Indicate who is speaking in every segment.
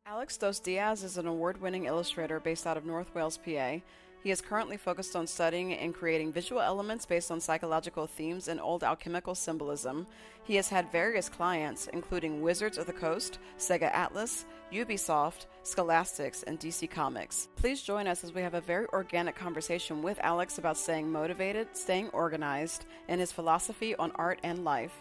Speaker 1: Alex Dos Diaz is an award-winning illustrator based out of North Wales, PA. He is currently focused on studying and creating visual elements based on psychological themes and old alchemical symbolism. He has had various clients, including Wizards of the Coast, Sega Atlas, Ubisoft, Scholastics, and DC Comics. Please join us as we have a very organic conversation with Alex about staying motivated, staying organized, and his philosophy on art and life.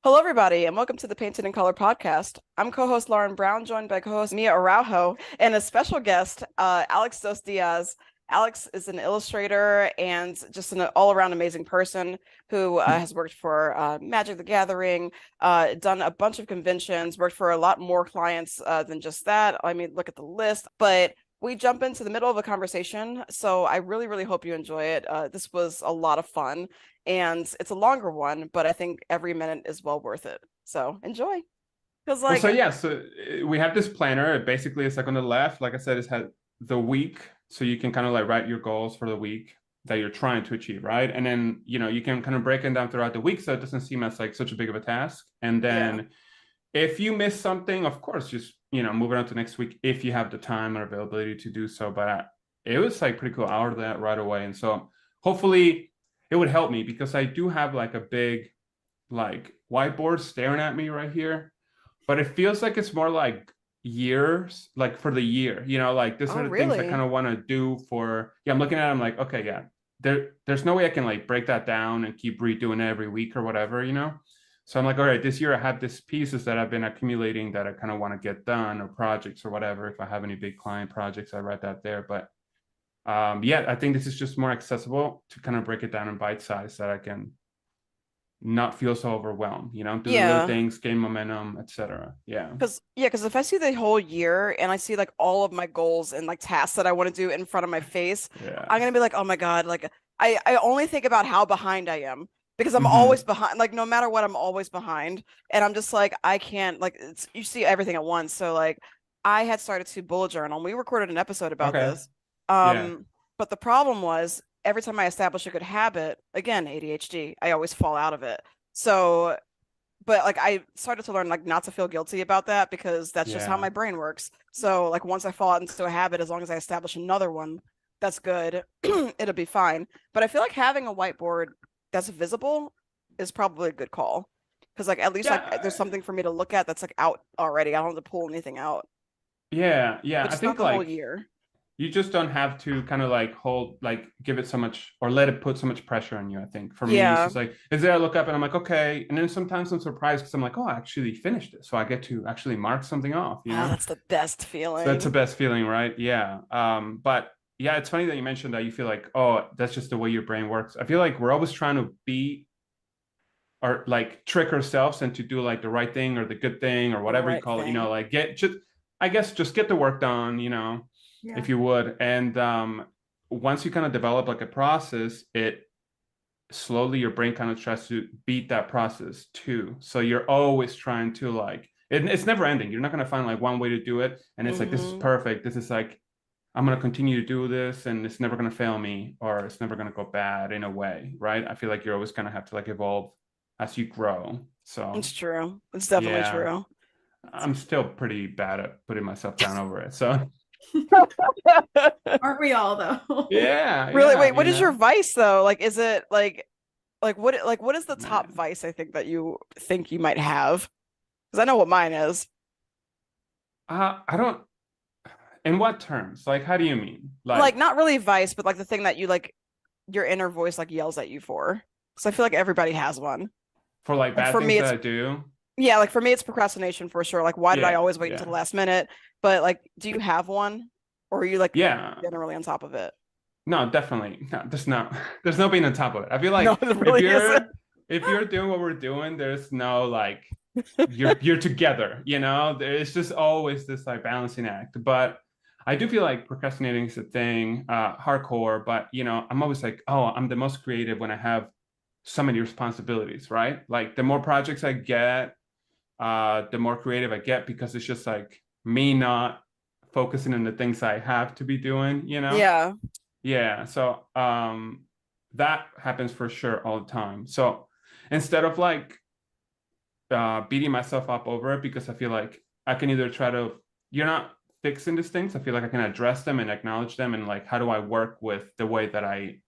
Speaker 1: Hello, everybody, and welcome to the Painted in Color podcast. I'm co-host Lauren Brown, joined by co-host Mia Araujo, and a special guest, Alex Dos Diaz. Alex is an illustrator and just an all-around amazing person who has worked for Magic the Gathering, done a bunch of conventions, worked for a lot more clients than just that. I mean, look at the list, but we jump into the middle of a conversation, so I really, really hope you enjoy it. This was a lot of fun, and it's a longer one, but I think every minute is well worth it. So enjoy. Because
Speaker 2: So we have this planner. It basically is like on the left, like I said, it's had the week. So you can kind of like write your goals for the week that you're trying to achieve, right? And then, you can kind of break them down throughout the week so it doesn't seem as like such a big of a task. And then if you miss something, of course, just, move it on to next week if you have the time or availability to do so. But it was like pretty cool. I ordered that right away. And so hopefully it would help me because I do have like a big like whiteboard staring at me right here, but it feels like it's more like years, like for the year, like this are the things I kind of want to do for, I'm looking at it, I'm like, okay, yeah, there's no way I can like break that down and keep redoing it every week or whatever, So I'm like, all right, this year I have these pieces that I've been accumulating that I kind of want to get done, or projects or whatever. If I have any big client projects, I write that there. But I think this is just more accessible to kind of break it down in bite size that I can not feel so overwhelmed, do the little things, gain momentum, etc.
Speaker 1: Because if I see the whole year and I see like all of my goals and like tasks that I want to do in front of my face, I'm gonna be like, oh my God, like I only think about how behind I am because I'm always behind, like no matter what, I'm always behind. And I'm just like, I can't, like you see everything at once. So like I had started to bullet journal and we recorded an episode about this. But the problem was every time I establish a good habit, again, ADHD, I always fall out of it. So, but like I started to learn like not to feel guilty about that because that's just how my brain works. So like once I fall out into a habit, as long as I establish another one, that's good. It'll be fine. But I feel like having a whiteboard that's visible is probably a good call. Because like at least like there's something for me to look at that's like out already. I don't have to pull anything out.
Speaker 2: Yeah.
Speaker 1: But
Speaker 2: I
Speaker 1: just
Speaker 2: think
Speaker 1: not the whole
Speaker 2: like
Speaker 1: year.
Speaker 2: you just don't have to kind of like give it so much or let it put so much pressure on you. I think for me, it's just like, is there I look up and I'm like, okay. And then sometimes I'm surprised because I'm like, oh, I actually finished it. So I get to actually mark something off,
Speaker 1: Oh, that's the best feeling.
Speaker 2: So that's the best feeling, right? Yeah. But yeah, it's funny that you mentioned that you feel like, oh, that's just the way your brain works. I feel like we're always trying to be or like trick ourselves into do like the right thing or the good thing or whatever you call it, like just get the work done, if you would. And once you kind of develop like a process, it slowly your brain kind of tries to beat that process too. So you're always trying to like it's never ending. You're not going to find like one way to do it and it's like this is perfect. This is like I'm going to continue to do this and it's never going to fail me or it's never going to go bad in a way, right? I feel like you're always going to have to like evolve as you grow. So
Speaker 1: it's true. It's definitely true.
Speaker 2: I'm still pretty bad at putting myself down over it. So
Speaker 3: aren't we all though?
Speaker 1: Really? Wait, what is your vice though? Like, is it what is the top vice I think that you think you might have? Because I know what mine is.
Speaker 2: I don't. In what terms? Like, how do you mean?
Speaker 1: Like not really vice, but like the thing that you like, your inner voice like yells at you for. Because I feel like everybody has one.
Speaker 2: For like bad things that I do.
Speaker 1: Yeah, like for me, it's procrastination for sure. Like, why did I always wait until the last minute? But like, do you have one, or are you like generally on top of it?
Speaker 2: No, definitely. No, there's no being on top of it. I feel like
Speaker 1: no, really
Speaker 2: if you're doing what we're doing, there's no like you're together. There's just always this like balancing act. But I do feel like procrastinating is a thing, hardcore. But I'm always like, oh, I'm the most creative when I have so many responsibilities, right? Like the more projects I get, the more creative I get because it's just like me not focusing on the things I have to be doing, Yeah. So that happens for sure all the time. So instead of like beating myself up over it, because I feel like I can either try to, you're not fixing these things. I feel like I can address them and acknowledge them, and like, how do I work with the way that I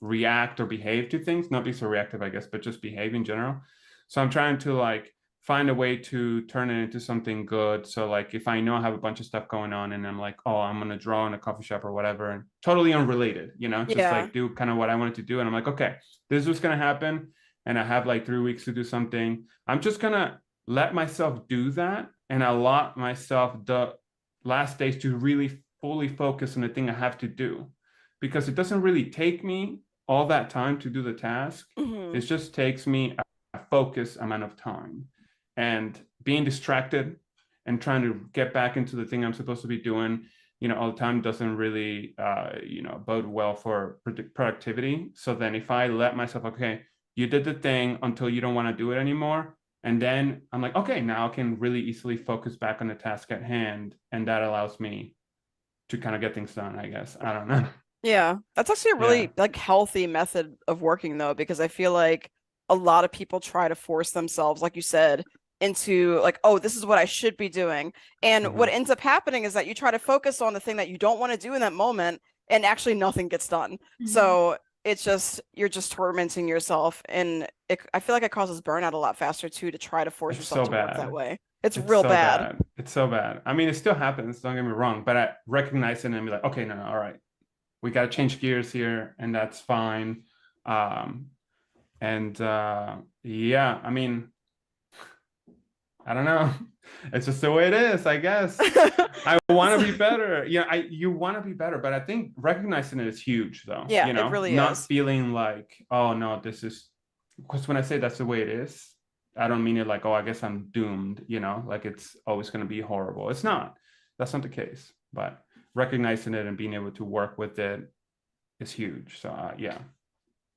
Speaker 2: react or behave to things, not be so reactive, I guess, but just behave in general. So I'm trying to like find a way to turn it into something good. So like if I know I have a bunch of stuff going on and I'm like, oh, I'm gonna draw in a coffee shop or whatever, and totally unrelated, just
Speaker 1: Yeah.
Speaker 2: like do kind of what I wanted to do. And I'm like, okay, this is what's gonna happen. And I have like 3 weeks to do something. I'm just gonna let myself do that and allot myself the last days to really fully focus on the thing I have to do. Because it doesn't really take me all that time to do the task.
Speaker 1: Mm-hmm.
Speaker 2: It just takes me a focused amount of time. And being distracted and trying to get back into the thing I'm supposed to be doing, all the time doesn't really, bode well for productivity. So then if I let myself, okay, you did the thing until you don't want to do it anymore. And then I'm like, okay, now I can really easily focus back on the task at hand. And that allows me to kind of get things done, I guess. I don't know.
Speaker 1: Yeah, that's actually a
Speaker 2: Yeah.
Speaker 1: really like healthy method of working though, because I feel like a lot of people try to force themselves, like you said, into like, oh, this is what I should be doing. And what
Speaker 2: Mm-hmm.
Speaker 1: ends up happening is that you try to focus on the thing that you don't want to do in that moment, and actually nothing gets done.
Speaker 3: Mhm.
Speaker 1: So it's just you're just tormenting yourself, and I feel like it causes burnout a lot faster too to try to force
Speaker 2: It's
Speaker 1: yourself
Speaker 2: so
Speaker 1: to work that
Speaker 2: bad.
Speaker 1: way. It's
Speaker 2: It's
Speaker 1: real
Speaker 2: so
Speaker 1: bad.
Speaker 2: bad. It's so bad. I mean, it still happens, don't get me wrong, but I recognize it and be like, okay, no, all right. We got to change gears here, and that's fine. Um, and yeah, I mean, I don't know. It's just the way it is, I guess. I want to be better. Yeah, you want to be better, but I think recognizing it is huge, though.
Speaker 1: Yeah, it really
Speaker 2: Not
Speaker 1: is.
Speaker 2: feeling like, oh no, this is, because when I say that's the way it is, I don't mean it like, oh, I guess I'm doomed. Like it's always going to be horrible. It's not. That's not the case. But recognizing it and being able to work with it is huge. So yeah.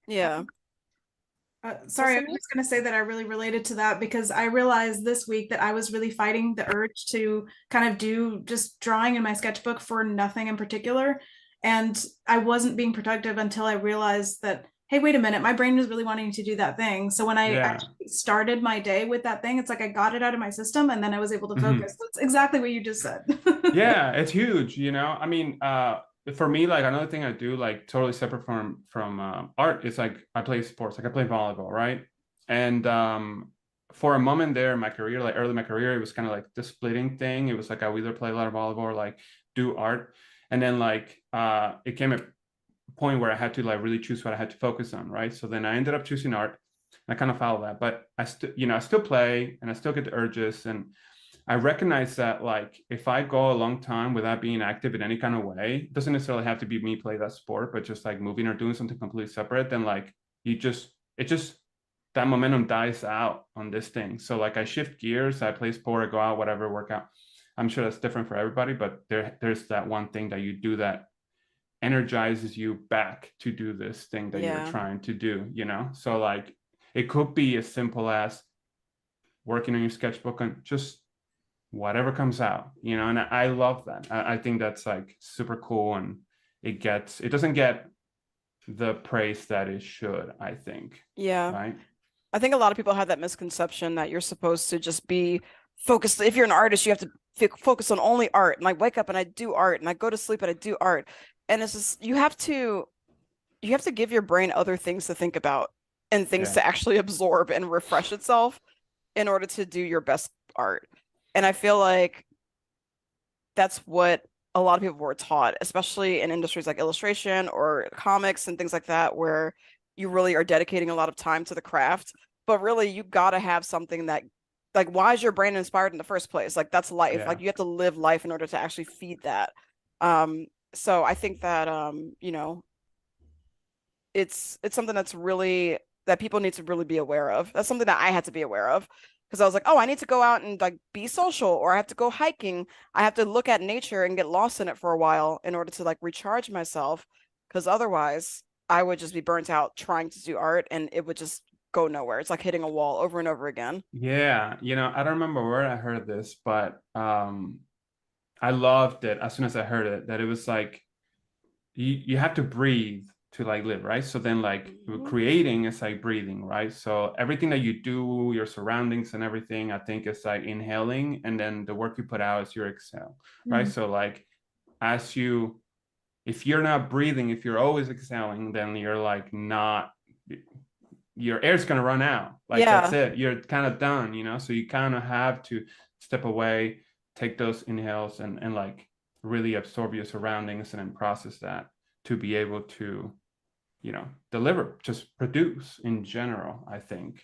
Speaker 1: Yeah.
Speaker 3: Sorry, I was
Speaker 1: Cecilia?
Speaker 3: just going to say that I really related to that because I realized this week that I was really fighting the urge to kind of do just drawing in my sketchbook for nothing in particular. And I wasn't being productive until I realized that, hey, wait a minute, my brain is really wanting to do that thing. So when I
Speaker 2: Yeah.
Speaker 3: actually started my day with that thing, it's like I got it out of my system and then I was able to
Speaker 2: Mhm.
Speaker 3: focus. That's exactly what you just said.
Speaker 2: Yeah, it's huge. I mean, for me, like another thing I do, like totally separate from art, is like I play sports, like I play volleyball, right? And for a moment there in my career, like early in my career, it was kind of like the splitting thing. It was like I would either play a lot of volleyball or like do art. And then like it came a point where I had to like really choose what I had to focus on, right? So then I ended up choosing art. I kind of followed that, but I still play and I still get the urges, and I recognize that like if I go a long time without being active in any kind of way, it doesn't necessarily have to be me play that sport, but just like moving or doing something completely separate, then like it just that momentum dies out on this thing. So like I shift gears, I play sport, I go out, whatever, work out. I'm sure that's different for everybody, but there's that one thing that you do that energizes you back to do this thing that you're
Speaker 1: Yeah.
Speaker 2: trying to do, So like it could be as simple as working on your sketchbook and just whatever comes out, and I love that. I think that's like super cool, and it doesn't get the praise that it should, I think.
Speaker 1: Yeah.
Speaker 2: Right.
Speaker 1: I think a lot of people have that misconception that you're supposed to just be focused. If you're an artist, you have to focus on only art. And I wake up and I do art, and I go to sleep and I do art. And it's just you have to give your brain other things to think about and things
Speaker 2: Yeah.
Speaker 1: to actually absorb and refresh itself in order to do your best art. And I feel like that's what a lot of people were taught, especially in industries like illustration or comics and things like that, where you really are dedicating a lot of time to the craft. But really, you got to have something that, like, why is your brain inspired in the first place? Like, that's life.
Speaker 2: Yeah.
Speaker 1: Like, you have to live life in order to actually feed that. So I think that, it's something that's really that people need to really be aware of. That's something that I had to be aware of because I was like, oh, I need to go out and like be social, or I have to go hiking. I have to look at nature and get lost in it for a while in order to like recharge myself. Because otherwise, I would just be burnt out trying to do art, and it would just go nowhere. It's like hitting a wall over and over again.
Speaker 2: Yeah. I don't remember where I heard this, but I loved it as soon as I heard it, that it was like you have to breathe like live, right? So then like creating is like breathing, right? So everything that you do, your surroundings and everything, I think is like inhaling, and then the work you put out is your exhale, right? So like if you're not breathing, if you're always exhaling, then you're like not, your air's going to run out. Like that's it. You're kind of done, you know? So you kind of have to step away, take those inhales and like really absorb your surroundings and then process that to be able to, you know, deliver, just produce in general, I think.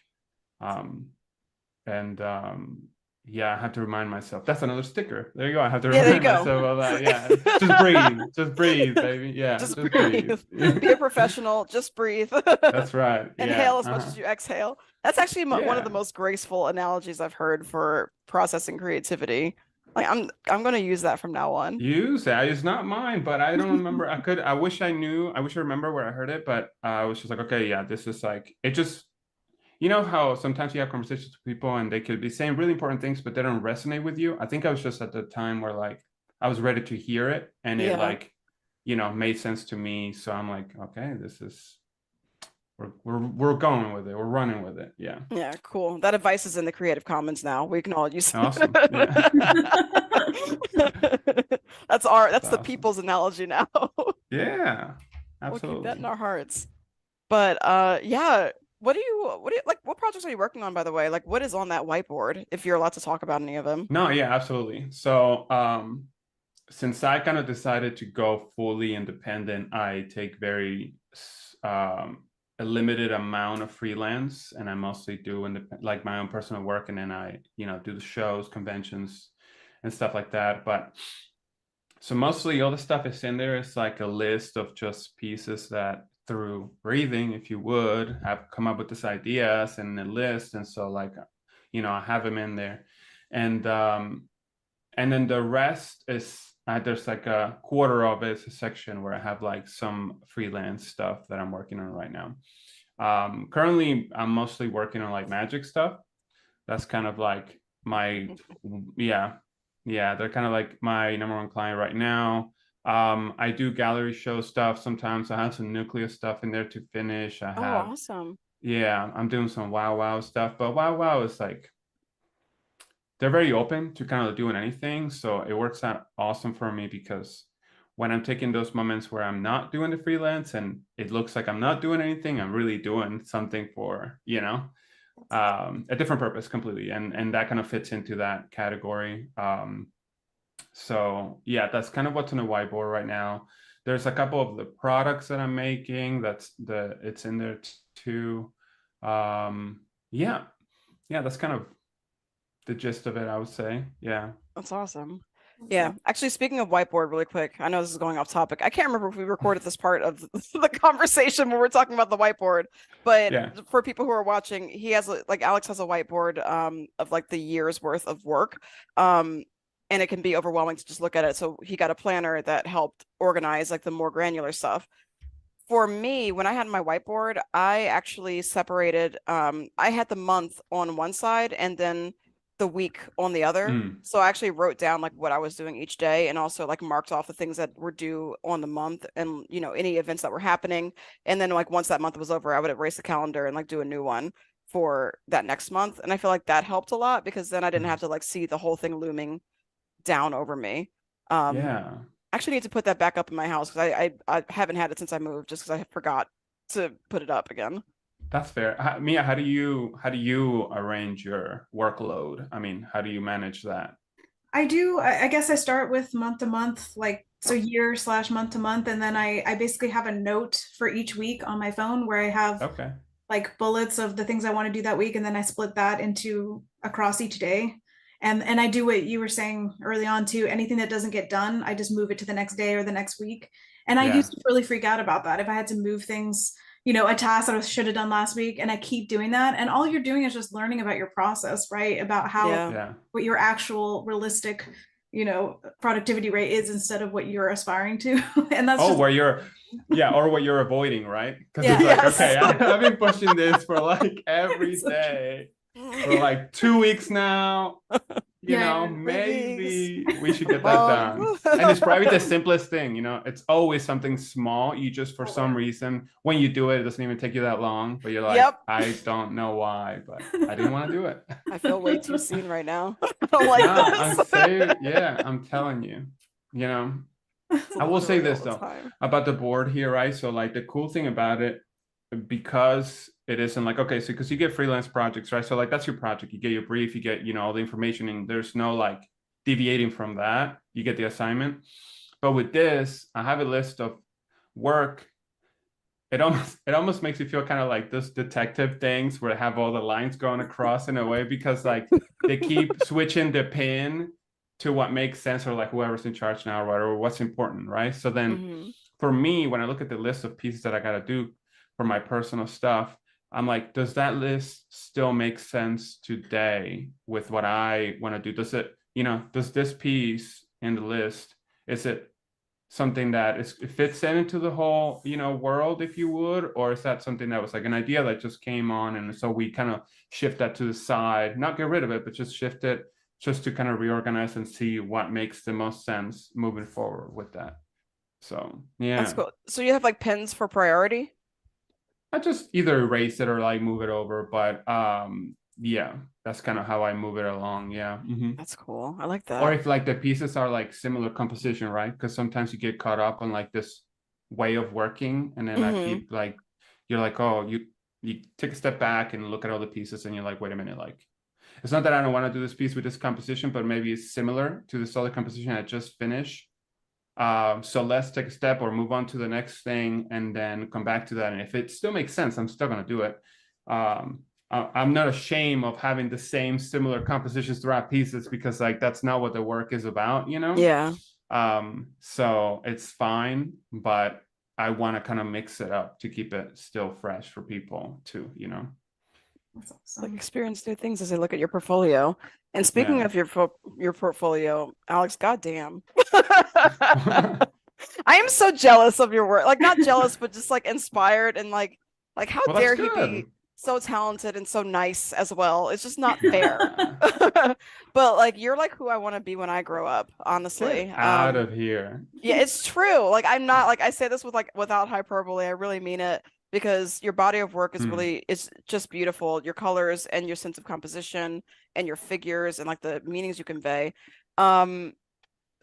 Speaker 2: Yeah, I have to remind myself. That's another sticker. There you go. I have to remind myself of that. Yeah, just breathe, baby. Yeah,
Speaker 1: just breathe. Be a professional. Just breathe.
Speaker 2: That's right.
Speaker 1: Inhale as much as you exhale. That's actually one of the most graceful analogies I've heard for processing creativity. Like I'm going to use that from now on.
Speaker 2: Use that. It's not mine, but I don't remember. I wish I knew. I wish I remember where I heard it, but I was just like, okay, yeah, this is like, it just, you know how sometimes you have conversations with people and they could be saying really important things, but they don't resonate with you. I think I was just at the time where like I was ready to hear it, and it like, you know, made sense to me. So I'm like, okay, this is, we're going with it. We're running with it. Yeah.
Speaker 1: Yeah, cool. That advice is in the Creative Commons now. We can all use it.
Speaker 2: Awesome. Yeah.
Speaker 1: That's awesome. The people's analogy now.
Speaker 2: Yeah, absolutely.
Speaker 1: We'll keep that in our hearts. But yeah, what do you like, what projects are you working on, by the way? Like, what is on that whiteboard, if you're allowed to talk about any of them?
Speaker 2: No, yeah, absolutely. So since I kind of decided to go fully independent, I take a limited amount of freelance, and I mostly do like my own personal work, and then I, you know, do the shows, conventions and stuff like that. But so mostly all the stuff is in there. It's like a list of just pieces that through breathing, if you would, have come up with this ideas and a list. And so like, you know, I have them in there. And then the rest is, there's like a quarter of it is a section where I have like some freelance stuff that I'm working on right now. Currently, I'm mostly working on like magic stuff. That's kind of like my, they're kind of like my number one client right now. I do gallery show stuff sometimes. I have some nucleus stuff in there to finish. I have,
Speaker 1: awesome.
Speaker 2: Yeah, I'm doing some wow stuff, but wow is like, they're very open to kind of doing anything. So it works out awesome for me, because when I'm taking those moments where I'm not doing the freelance and it looks like I'm not doing anything, I'm really doing something for, you know, a different purpose completely. And that kind of fits into that category. So yeah, that's kind of what's on the whiteboard right now. There's a couple of the products that I'm making. It's in there too. Yeah, that's kind of the gist of it, I would say. Yeah.
Speaker 1: That's awesome. Yeah. Actually, speaking of whiteboard, really quick, I know this is going off topic. I can't remember if we recorded this part of the conversation when we're talking about the whiteboard, but for people who are watching, he has like, Alex has a whiteboard of like the year's worth of work. And it can be overwhelming to just look at it. So he got a planner that helped organize like the more granular stuff. For me, when I had my whiteboard, I actually separated, I had the month on one side and then the week on the other. So I actually wrote down like what I was doing each day, and also like marked off the things that were due on the month, and, you know, any events that were happening. And then like once that month was over, I would erase the calendar and like do a new one for that next month. And I feel like that helped a lot, because then I didn't have to like see the whole thing looming down over me. I actually need to put that back up in my house, because I haven't had it since I moved, just because I forgot to put it up again.
Speaker 2: That's fair. Mia, how do you arrange your workload? I mean, how do you manage that?
Speaker 3: I guess I start with month to month, like, so year/month to month. And then I basically have a note for each week on my phone where I have like bullets of the things I want to do that week. And then I split that into across each day. And I do what you were saying early on too. Anything that doesn't get done, I just move it to the next day or the next week. And I used to really freak out about that. If I had to move things, you know, a task that I should have done last week, and I keep doing that. And all you're doing is just learning about your process, right? About how, what your actual realistic, you know, productivity rate is, instead of what you're aspiring to. And that's
Speaker 2: or what you're avoiding, right? Because it's like, okay, I've been pushing this for like every day for like 2 weeks now. you
Speaker 3: Yeah.
Speaker 2: know, maybe we should get that
Speaker 1: Mom.
Speaker 2: done. And it's probably the simplest thing, you know, it's always something small. You just, for some reason, when you do it, it doesn't even take you that long, but you're like,
Speaker 1: Yep.
Speaker 2: I don't know why, but I didn't want to do it.
Speaker 1: I feel way too seen right now. I don't like
Speaker 2: No,
Speaker 1: this.
Speaker 2: I'm saying, yeah, I'm telling you, you know, I will say
Speaker 1: Literally
Speaker 2: this
Speaker 1: all the
Speaker 2: though
Speaker 1: time.
Speaker 2: about the board here, right? So like the cool thing about it, because it isn't like, okay, so because you get freelance projects, right? So like that's your project. You get your brief, you get, you know, all the information, and there's no like deviating from that. You get the assignment. But with this, I have a list of work. It almost makes you feel kind of like this detective things where I have all the lines going across in a way, because like they keep switching the pin to what makes sense, or like whoever's in charge now, or whatever, what's important, right? So then for me, when I look at the list of pieces that I got to do for my personal stuff, I'm like, does that list still make sense today with what I want to do? Does it, you know, does this piece in the list, is it something that it fits into the whole, you know, world, if you would, or is that something that was like an idea that just came on, and so we kind of shift that to the side, not get rid of it, but just shift it, just to kind of reorganize and see what makes the most sense moving forward with that. So yeah,
Speaker 1: That's cool. So you have like pins for priority?
Speaker 2: I just either erase it or like move it over, but yeah, that's kind of how I move it along. Yeah.
Speaker 1: That's cool. I like
Speaker 2: Or
Speaker 1: that.
Speaker 2: if like the pieces are like similar composition, right? Because sometimes you get caught up on like this way of working, and then I keep like, you're like, oh, you take a step back and look at all the pieces, and you're like, wait a minute, like, it's not that I don't want to do this piece with this composition, but maybe it's similar to this other composition I just finished. So let's take a step or move on to the next thing, and then come back to that. And if it still makes sense, I'm still going to do it. I'm not ashamed of having the same similar compositions throughout pieces, because like that's not what the work is about, you know?
Speaker 1: Yeah.
Speaker 2: So it's fine, but I want to kind of mix it up to keep it still fresh for people too, you know?
Speaker 3: That's awesome.
Speaker 1: Like experience new things as they look at your portfolio. And speaking of your portfolio, Alex, goddamn. I am so jealous of your work. Like not jealous, but just like inspired, and like how
Speaker 2: Well,
Speaker 1: dare
Speaker 2: that's
Speaker 1: he
Speaker 2: good.
Speaker 1: be so talented and so nice as well. It's just not fair. But like you're like who I want to be when I grow up, honestly.
Speaker 2: Get out of here.
Speaker 1: Yeah, it's true. Like I'm not like I say this with like without hyperbole. I really mean it, because your body of work is really, it's just beautiful. Your colors and your sense of composition and your figures and like the meanings you convey.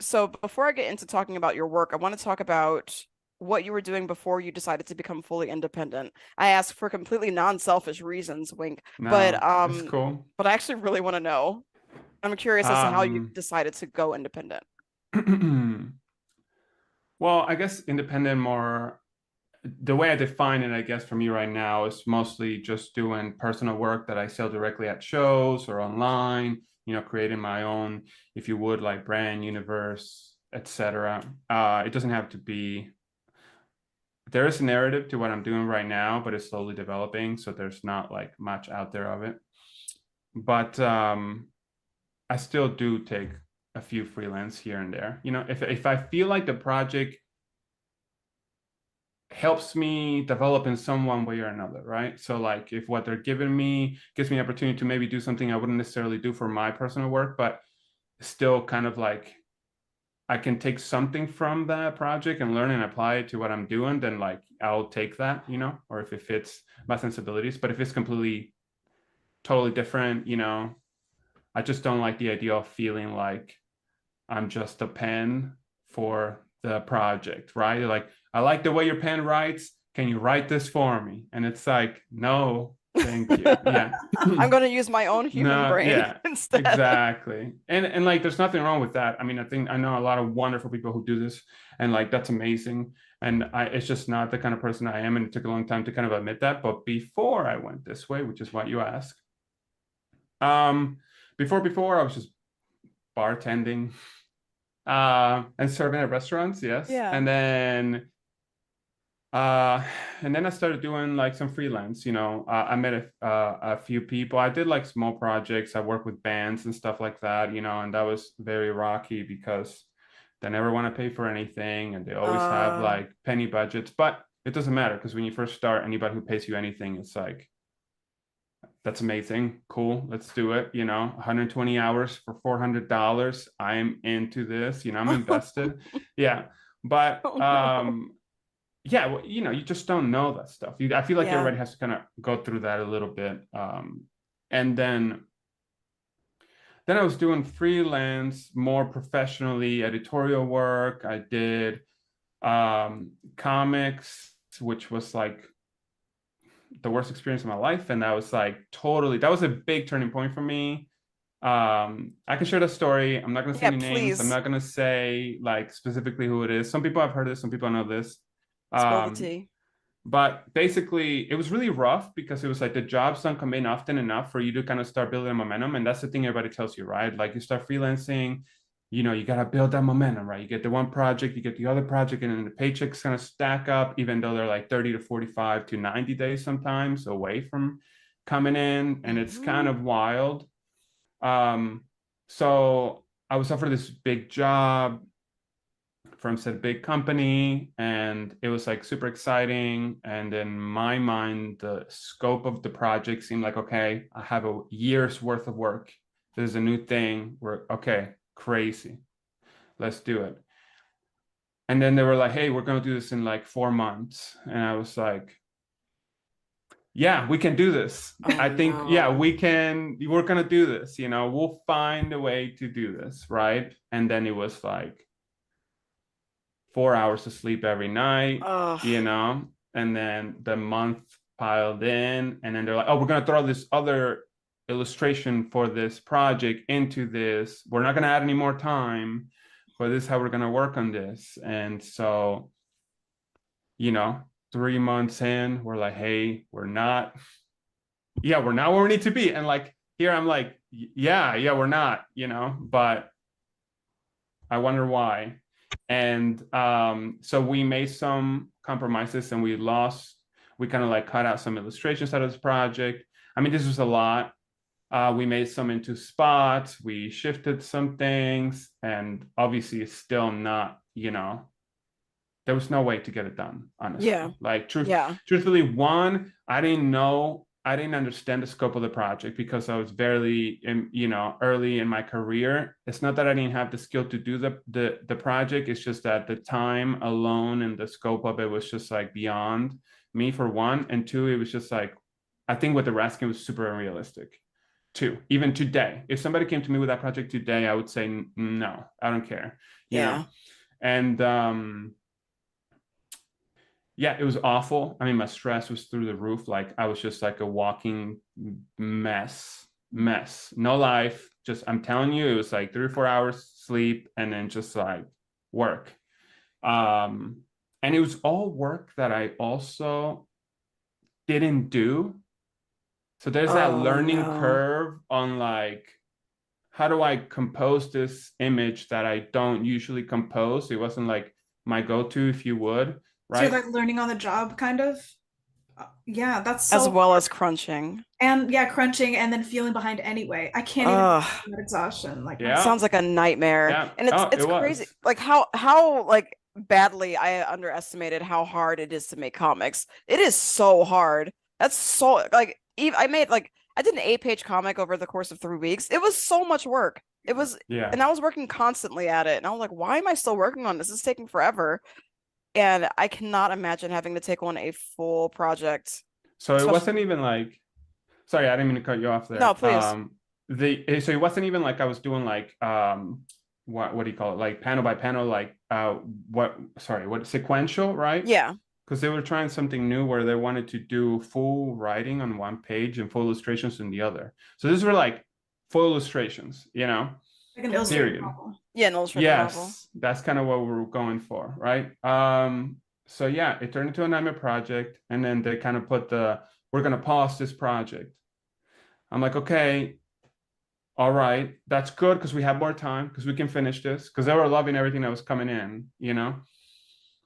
Speaker 1: So before I get into talking about your work, I want to talk about what you were doing before you decided to become fully independent. I ask for completely non-selfish reasons, wink.
Speaker 2: No,
Speaker 1: But
Speaker 2: that's cool.
Speaker 1: but I actually really want to know. I'm curious as to how you decided to go independent.
Speaker 2: Well, I guess independent, more the way I define it, I guess, for me right now is mostly just doing personal work that I sell directly at shows or online, you know, creating my own, if you would, like brand, universe, etc. It doesn't have to be, there is a narrative to what I'm doing right now, but it's slowly developing, so there's not like much out there of it. But I still do take a few freelance here and there. You know, if I feel like the project helps me develop in some one way or another, right? So like if what they're giving me gives me an opportunity to maybe do something I wouldn't necessarily do for my personal work, but still kind of like I can take something from that project and learn and apply it to what I'm doing, then like I'll take that, you know, or if it fits my sensibilities. But if it's completely totally different, you know, I just don't like the idea of feeling like I'm just a pen for the project, right? Like, I like the way your pen writes. Can you write this for me? And it's like, no, thank you. Yeah.
Speaker 1: I'm going to use my own human brain instead.
Speaker 2: Exactly. And like, there's nothing wrong with that. I mean, I know a lot of wonderful people who do this, and like, that's amazing. And it's just not the kind of person I am. And it took a long time to kind of admit that. But before I went this way, which is what you asked, before I was just bartending, and serving at restaurants, yes.
Speaker 1: Yeah.
Speaker 2: And then I started doing like some freelance, you know. I met a few people. I did like small projects. I worked with bands and stuff like that, you know, and that was very rocky because they never want to pay for anything, and they always have like penny budgets. But it doesn't matter, because when you first start, anybody who pays you anything, it's like that's amazing. Cool. Let's do it. 120 hours for $400. I'm into this, I'm invested. Yeah. But,
Speaker 1: Oh, no.
Speaker 2: yeah, well, you just don't know that stuff. I feel like
Speaker 1: Yeah.
Speaker 2: everybody has to kind of go through that a little bit. And then I was doing freelance, more professionally, editorial work. I did comics, which was like the worst experience of my life. And that was like that was a big turning point for me. I can share the story. I'm not going to say
Speaker 1: Yeah,
Speaker 2: any names. I'm
Speaker 1: please
Speaker 2: not going to say like specifically who it is. Some people have heard this, some people know this.
Speaker 1: spill the
Speaker 2: Um,
Speaker 1: tea.
Speaker 2: but basically, it was really rough because it was like the jobs don't come in often enough for you to kind of start building momentum. And that's the thing everybody tells you, right? Like you start freelancing, you got to build that momentum, right? You get the one project, you get the other project, and then the paychecks kind of stack up, even though they're like 30 to 45 to 90 days sometimes away from coming in. And it's kind of wild. So I was offered this big job from said big company, and it was like super exciting. And in my mind, the scope of the project seemed like, okay, I have a year's worth of work. There's a new thing. We're okay, crazy. Let's do it. And then they were like, hey, we're going to do this in like 4 months. And I was like, yeah, we can do this. I think, yeah,
Speaker 1: No.
Speaker 2: we're going to do this. We'll find a way to do this. Right. And then it was like 4 hours of sleep every night, and then the month piled in. And then they're like, oh, we're going to throw this other illustration for this project into this. We're not going to add any more time, but this is how we're going to work on this. And so, 3 months in, we're like, hey, we're not where we need to be. And like, here I'm like, yeah, we're not, but I wonder why. And so we made some compromises, and we kind of like cut out some illustrations out of this project. I mean, this was a lot. We made some into spots, we shifted some things, and obviously it's still not, there was no way to get it done, honestly.
Speaker 1: Yeah.
Speaker 2: Like
Speaker 1: Yeah.
Speaker 2: truthfully, one, I didn't understand the scope of the project because I was barely early in my career. It's not that I didn't have the skill to do the project. It's just that the time alone and the scope of it was just like beyond me, for one. And two, it was just like, I think what they were asking was super unrealistic. Two, even today, if somebody came to me with that project today, I would say, no, I don't care.
Speaker 1: Yeah.
Speaker 2: And yeah, it was awful. I mean, my stress was through the roof. Like I was just like a walking mess. No life. Just, I'm telling you, it was like 3 or 4 hours sleep and then just like work. And it was all work that I also didn't do. So there's that learning curve on like, how do I compose this image that I don't usually compose? It wasn't like my go-to, if you would. Right.
Speaker 3: So you're like learning on the job, kind of. Yeah, that's so
Speaker 1: as well
Speaker 3: hard.
Speaker 1: as crunching.
Speaker 3: And yeah, crunching and then feeling behind anyway. I can't even that exhaustion. Like
Speaker 1: sounds like a nightmare.
Speaker 2: Yeah.
Speaker 1: And it's crazy. Like how like badly I underestimated how hard it is to make comics. It is so hard. That's so like I did an 8-page comic over the course of 3 weeks. It was so much work. It was, and I was working constantly at it. And I was like, why am I still working on this? It's taking forever. And I cannot imagine having to take on a full project.
Speaker 2: So it wasn't even like, sorry, I didn't mean to cut you off there.
Speaker 1: No, please.
Speaker 2: So it wasn't even like I was doing like what do you call it? Like panel by panel, like what sequential, right?
Speaker 1: Yeah.
Speaker 2: Because they were trying something new where they wanted to do full writing on one page and full illustrations in the other. So these were like full illustrations,
Speaker 3: like an illustrator novel.
Speaker 1: Yeah, an illustrator novel.
Speaker 2: Yes, that's kind of what we were going for, right? So yeah, it turned into a nightmare project, and then they kind of put we're gonna pause this project. I'm like, okay, all right, that's good because we have more time because we can finish this, because they were loving everything that was coming in,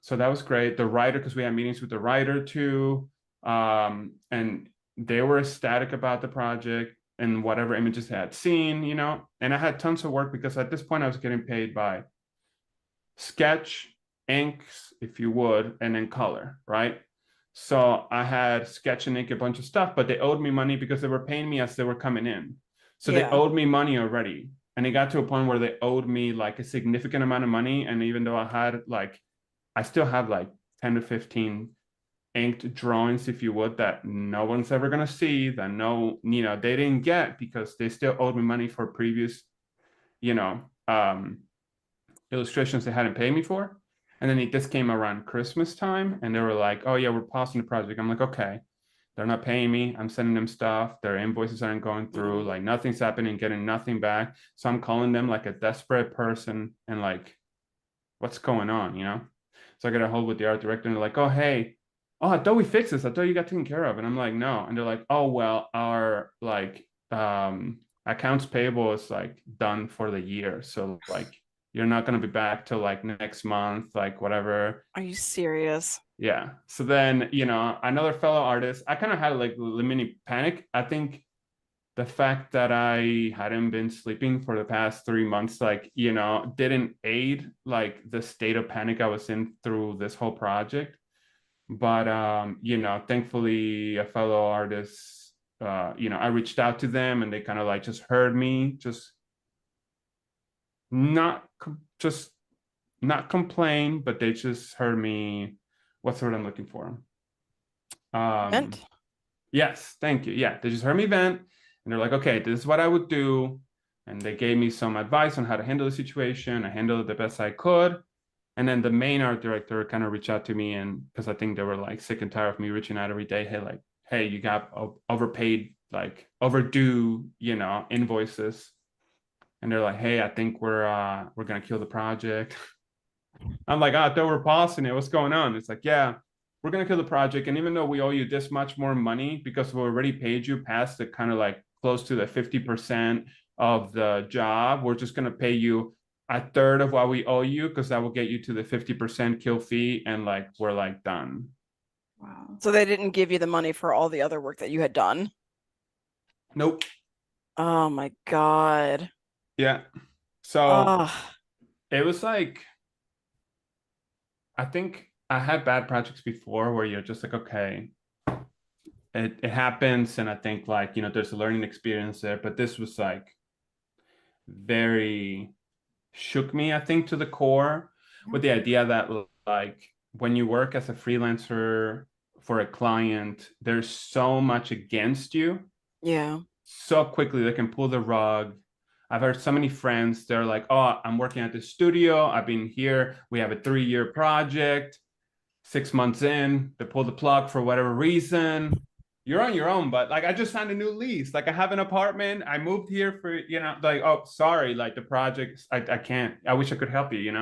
Speaker 2: So that was great. The writer, because we had meetings with the writer too, and they were ecstatic about the project and whatever images they had seen, and I had tons of work because at this point I was getting paid by sketch, inks, if you would, and then color, right? So I had Sketch and Ink a bunch of stuff, but they owed me money because they were paying me as they were coming in. So they owed me money already. And it got to a point where they owed me like a significant amount of money. And even though I still have like 10 to 15 inked drawings, if you would, that no one's ever going to see, that they didn't get because they still owed me money for previous, illustrations they hadn't paid me for. And then this came around Christmas time and they were like, oh yeah, we're pausing the project. I'm like, okay, they're not paying me. I'm sending them stuff. Their invoices aren't going through. Like nothing's happening, getting nothing back. So I'm calling them like a desperate person and like, what's going on, So I get a hold with the art director and they're like, oh, hey, I thought we fixed this. I thought you got taken care of. And I'm like, no. And they're like, oh, well, our accounts payable is like done for the year. So like, you're not going to be back till like next month, like whatever.
Speaker 1: Are you serious?
Speaker 2: Yeah. So then, another fellow artist, I kind of had like a mini panic. I think the fact that I hadn't been sleeping for the past 3 months, like, didn't aid like the state of panic I was in through this whole project. But, thankfully a fellow artist, I reached out to them and they kind of like just heard me, not complain, but they just heard me. What's the word I'm looking for?
Speaker 1: Vent?
Speaker 2: Yes, thank you. Yeah, they just heard me vent and they're like, okay, this is what I would do. And they gave me some advice on how to handle the situation. I handled it the best I could. And then the main art director kind of reached out to me, and because I think they were like sick and tired of me reaching out every day, hey, you got overpaid, like overdue, invoices. And they're like, hey, I think we're gonna kill the project. I'm like, I thought we're pausing it. What's going on? It's like, yeah, we're gonna kill the project. And even though we owe you this much more money because we already paid you past the kind of like close to the 50% of the job, we're just gonna pay you a third of what we owe you because that will get you to the 50% kill fee, and like we're like done.
Speaker 3: Wow.
Speaker 1: So they didn't give you the money for all the other work that you had done?
Speaker 2: Nope.
Speaker 1: Oh my God.
Speaker 2: Yeah. So it was like, I think I had bad projects before where you're just like, okay, it happens. And I think like, there's a learning experience there, but this was like very shook me, I think, to the core with the idea that like when you work as a freelancer for a client, there's so much against you.
Speaker 1: Yeah.
Speaker 2: So quickly they can pull the rug. I've heard so many friends, they're like, oh, I'm working at the studio. I've been here. We have a 3-year project. 6 months in, they pull the plug for whatever reason. You're on your own, but like I just signed a new lease. Like I have an apartment. I moved here for, like, oh, sorry, like the project, I can't, I wish I could help you,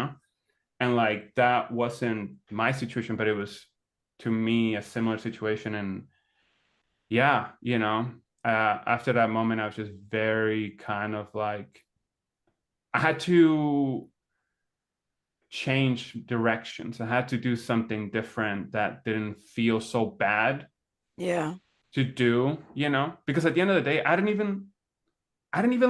Speaker 2: And like that wasn't my situation, but it was to me a similar situation. And yeah, after that moment, I was just very kind of like, I had to change directions. I had to do something different that didn't feel so bad.
Speaker 1: Yeah.
Speaker 2: To do, because at the end of the day, I didn't even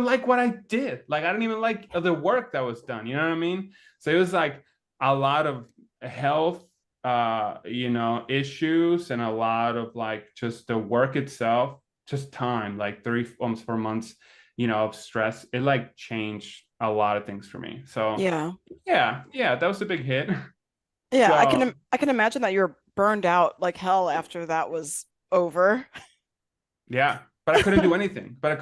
Speaker 2: like what I did. Like, I didn't even like the work that was done. You know what I mean? So it was like a lot of health, issues, and a lot of like just the work itself, just time, like almost 4 months, of stress. It like changed a lot of things for me. So yeah, that was a big hit.
Speaker 1: Yeah, so, I can imagine that you're burned out like hell after that was over.
Speaker 2: Yeah, but I couldn't do anything. I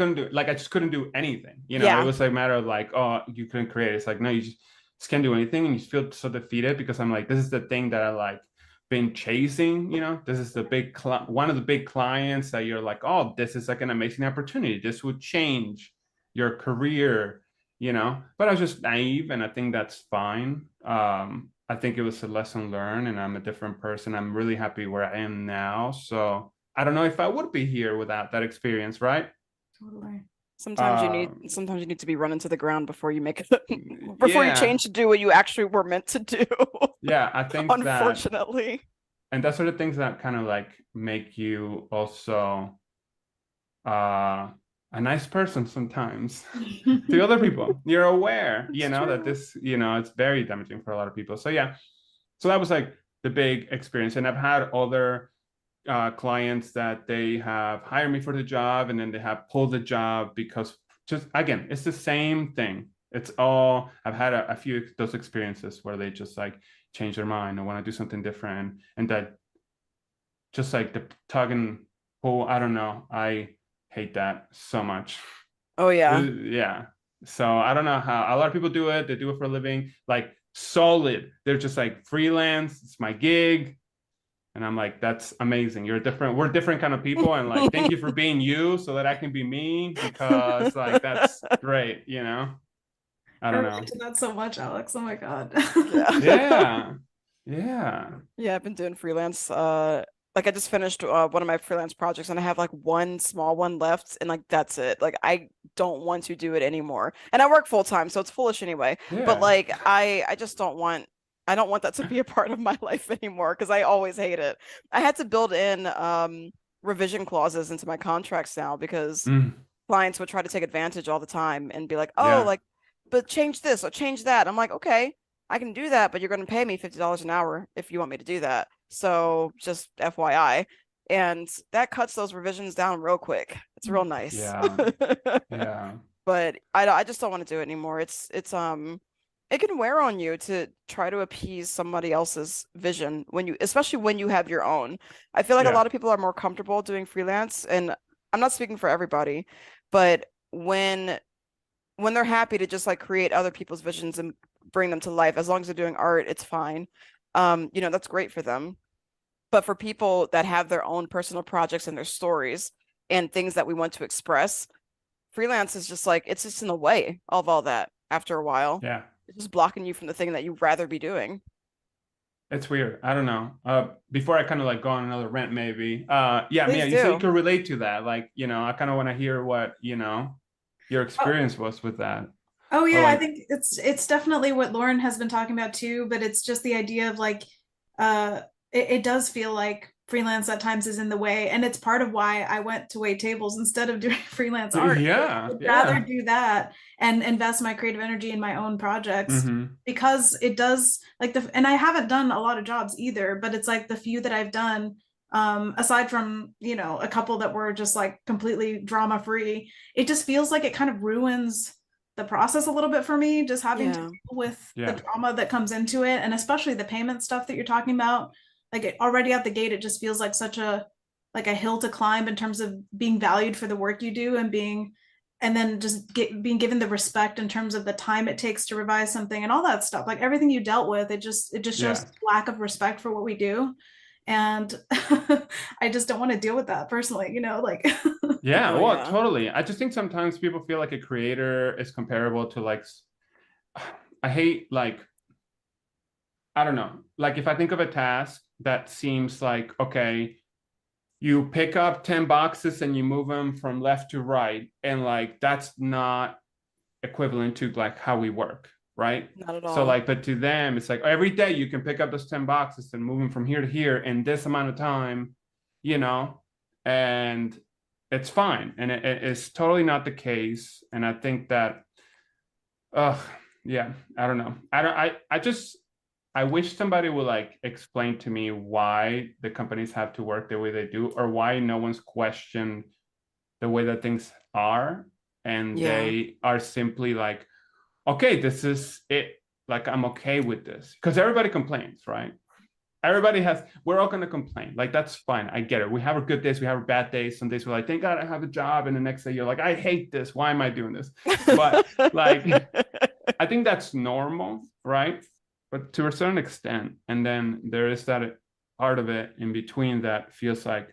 Speaker 2: just couldn't do anything. It was like a matter of like, oh, you couldn't create. It's like, no, you just can't do anything, and you feel so defeated because I'm like, this is the thing that I like been chasing. This is the one of the big clients that you're like, oh, this is like an amazing opportunity. This would change your career. But I was just naive, and I think that's fine. I think it was a lesson learned, and I'm a different person. I'm really happy where I am now. So I don't know if I would be here without that experience, right?
Speaker 3: Totally.
Speaker 1: Sometimes you need to be run into the ground before you make it before you change to do what you actually were meant to do.
Speaker 2: Yeah, I think
Speaker 1: unfortunately.
Speaker 2: And that's sort of things that kind of like make you also a nice person sometimes to other people. You're aware, that this, it's very damaging for a lot of people. So yeah, so that was like the big experience. And I've had other clients that they have hired me for the job and then they have pulled the job because just, again, it's the same thing. It's all, I've had a few of those experiences where they just like change their mind or want to do something different, and that just like the tug and pull, I don't know, I hate that so much.
Speaker 1: Oh yeah.
Speaker 2: Yeah. So I don't know how a lot of people do it. They do it for a living, like solid. They're just like freelance. It's my gig. And I'm like, that's amazing. We're different kind of people. And like, thank you for being you so that I can be me, because like, that's great. You know, I don't know.
Speaker 3: To that so much, Alex. Oh my God.
Speaker 2: Yeah. Yeah.
Speaker 1: Yeah, I've been doing freelance. Like I just finished one of my freelance projects and I have like one small one left and like that's it. Like I don't want to do it anymore. And I work full time, so it's foolish anyway.
Speaker 2: Yeah.
Speaker 1: But like I just don't want that to be a part of my life anymore because I always hate it. I had to build in revision clauses into my contracts now because clients would try to take advantage all the time and be like, "Oh, like but change this or change that." I'm like, "Okay, I can do that, but you're going to pay me $50 an hour if you want me to do that." So just FYI. And that cuts those revisions down real quick. It's real nice.
Speaker 2: Yeah. Yeah.
Speaker 1: But I just don't want to do it anymore. It's it can wear on you to try to appease somebody else's vision especially when you have your own. I feel like a lot of people are more comfortable doing freelance, and I'm not speaking for everybody, but when they're happy to just like create other people's visions and bring them to life, as long as they're doing art, it's fine. That's great for them. But for people that have their own personal projects and their stories and things that we want to express, freelance is just like, it's just in the way of all that after a while.
Speaker 2: Yeah.
Speaker 1: It's just blocking you from the thing that you'd rather be doing.
Speaker 2: It's weird. I don't know. Before I kind of like go on another rant, maybe. Yeah,
Speaker 1: Please
Speaker 2: Mia, you
Speaker 1: do.
Speaker 2: said you could relate to that. Like, I kind of want to hear what, your experience was with that.
Speaker 3: Oh yeah, I think it's definitely what Lauren has been talking about too, but it's just the idea of like it does feel like freelance at times is in the way, and it's part of why I went to wait tables instead of doing freelance art.
Speaker 2: Yeah.
Speaker 3: I'd rather do that and invest my creative energy in my own projects because it does like and I haven't done a lot of jobs either, but it's like the few that I've done, aside from a couple that were just like completely drama free, it just feels like it kind of ruins the process a little bit for me, just having to deal with the drama that comes into it, and especially the payment stuff that you're talking about. Like already at the gate, it just feels like such a hill to climb in terms of being valued for the work you do and then just being given the respect in terms of the time it takes to revise something and all that stuff. Like everything you dealt with, it just shows lack of respect for what we do. And I just don't want to deal with that personally, like.
Speaker 2: Totally. I just think sometimes people feel like a creator is comparable to like, I hate like, I don't know, like if I think of a task that seems like, okay, you pick up 10 boxes and you move them from left to right, and like that's not equivalent to like how we work, right?
Speaker 1: Not at all.
Speaker 2: So like, but to them it's like every day you can pick up those 10 boxes and move them from here to here in this amount of time, and it's fine. And it's totally not the case. And I think that I don't know, I wish somebody would like explain to me why the companies have to work the way they do, or why no one's questioned the way that things are, and they are simply like, okay, this is it, like I'm okay with this, because everybody complains, right? We're all going to complain, like that's fine, I get it. We have our good days, we have our bad days. Some days we're like, thank God I have a job, and the next day you're like, I hate this, why am I doing this? But like I think that's normal, right? But to a certain extent. And then there is that part of it in between that feels like,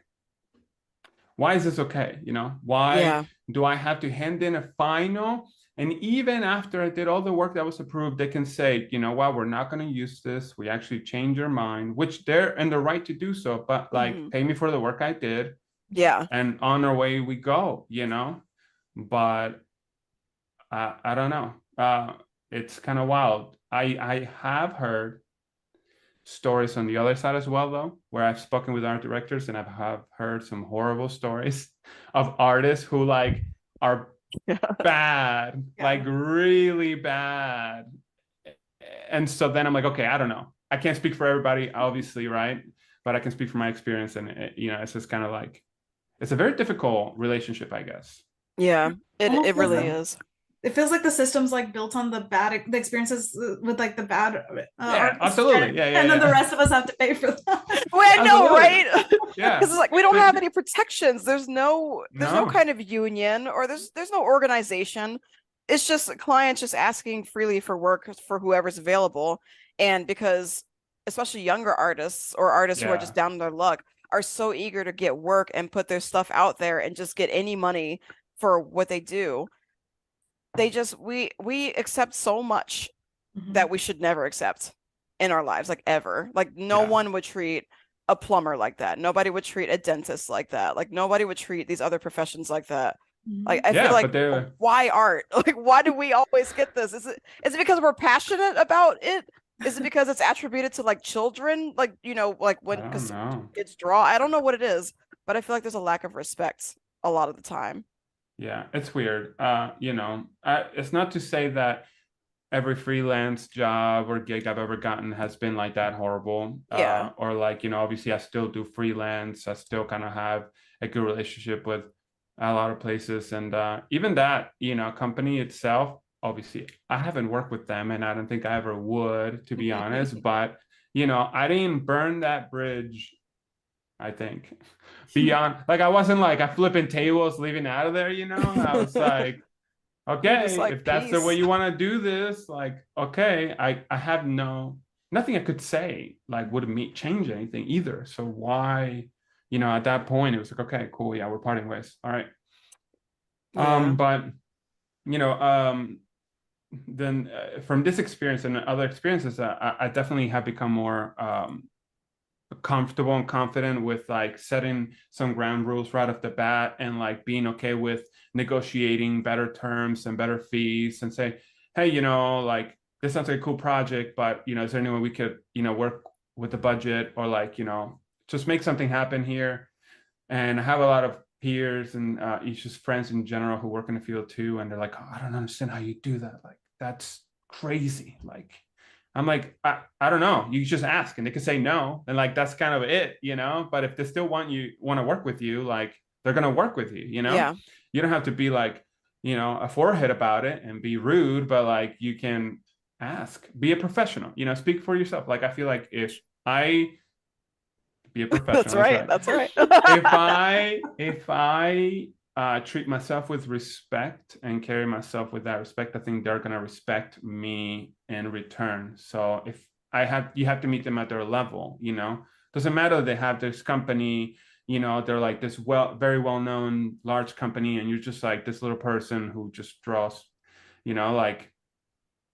Speaker 2: why is this okay? Why do I have to hand in a final? And even after I did all the work that was approved, they can say, we're not going to use this. We actually changed your mind, which they're in the right to do so. But like, pay me for the work I did.
Speaker 1: Yeah.
Speaker 2: And on our way we go, But I don't know. It's kind of wild. I have heard stories on the other side as well, though, where I've spoken with art directors, and I have heard some horrible stories of artists who like are bad, like really bad. And so then I'm like, okay, I don't know. I can't speak for everybody, obviously, right? but I can speak from my experience, and it's just kind of like, it's a very difficult relationship, I guess.
Speaker 1: Yeah,
Speaker 3: Almost
Speaker 1: it really is.
Speaker 3: It feels like the system's like built on the experiences with like the bad artists,
Speaker 2: absolutely.
Speaker 3: And then the rest of us have to pay for that.
Speaker 1: Well, I know, right?
Speaker 2: Yeah,
Speaker 1: because it's like we don't have any protections. There's no kind of union, or there's no organization. It's just clients just asking freely for work for whoever's available. And because especially younger artists or artists who are just down on their luck are so eager to get work and put their stuff out there and just get any money for what they do, they just we accept so much that we should never accept in our lives, like ever. Like no one would treat a plumber like that. Nobody would treat a dentist like that. Like nobody would treat these other professions like that. Like I feel like, why art? Like why do we always get this? Is it because we're passionate about it? Is it because it's attributed to like children? Like, like when because kids draw. I don't know what it is, but I feel like there's a lack of respect a lot of the time.
Speaker 2: Yeah, it's weird. It's not to say that every freelance job or gig I've ever gotten has been like that horrible. Or like, obviously I still do freelance. I still kind of have a good relationship with a lot of places. And even that, company itself, obviously I haven't worked with them and I don't think I ever would, to be honest. But, I didn't burn that bridge, I think. Beyond, like, I wasn't like I flipping tables leaving out of there, I was like, okay, like, if that's the way you want to do this, like, okay, I have nothing I could say like would change anything either. So why, at that point it was like, okay, cool, yeah, we're parting ways, all right. But then from this experience and other experiences, I definitely have become more comfortable and confident with like setting some ground rules right off the bat, and like being okay with negotiating better terms and better fees, and say, hey, like this sounds like a cool project, but is there any way we could work with the budget, or like just make something happen here. And I have a lot of peers and just friends in general who work in the field too, and they're like, oh, I don't understand how you do that, like that's crazy. Like I'm like, I don't know. You just ask and they can say no. And like, that's kind of it, but if they still want to work with you, like they're going to work with you,
Speaker 1: Yeah.
Speaker 2: You don't have to be like, a forehead about it and be rude, but like you can ask, be a professional, speak for yourself. Like, I feel like if I be a professional,
Speaker 1: that's right.
Speaker 2: if I treat myself with respect and carry myself with that respect, I think they're going to respect me in return. So if you have to meet them at their level, doesn't matter they have this company, they're like this very well-known large company, and you're just like this little person who just draws, like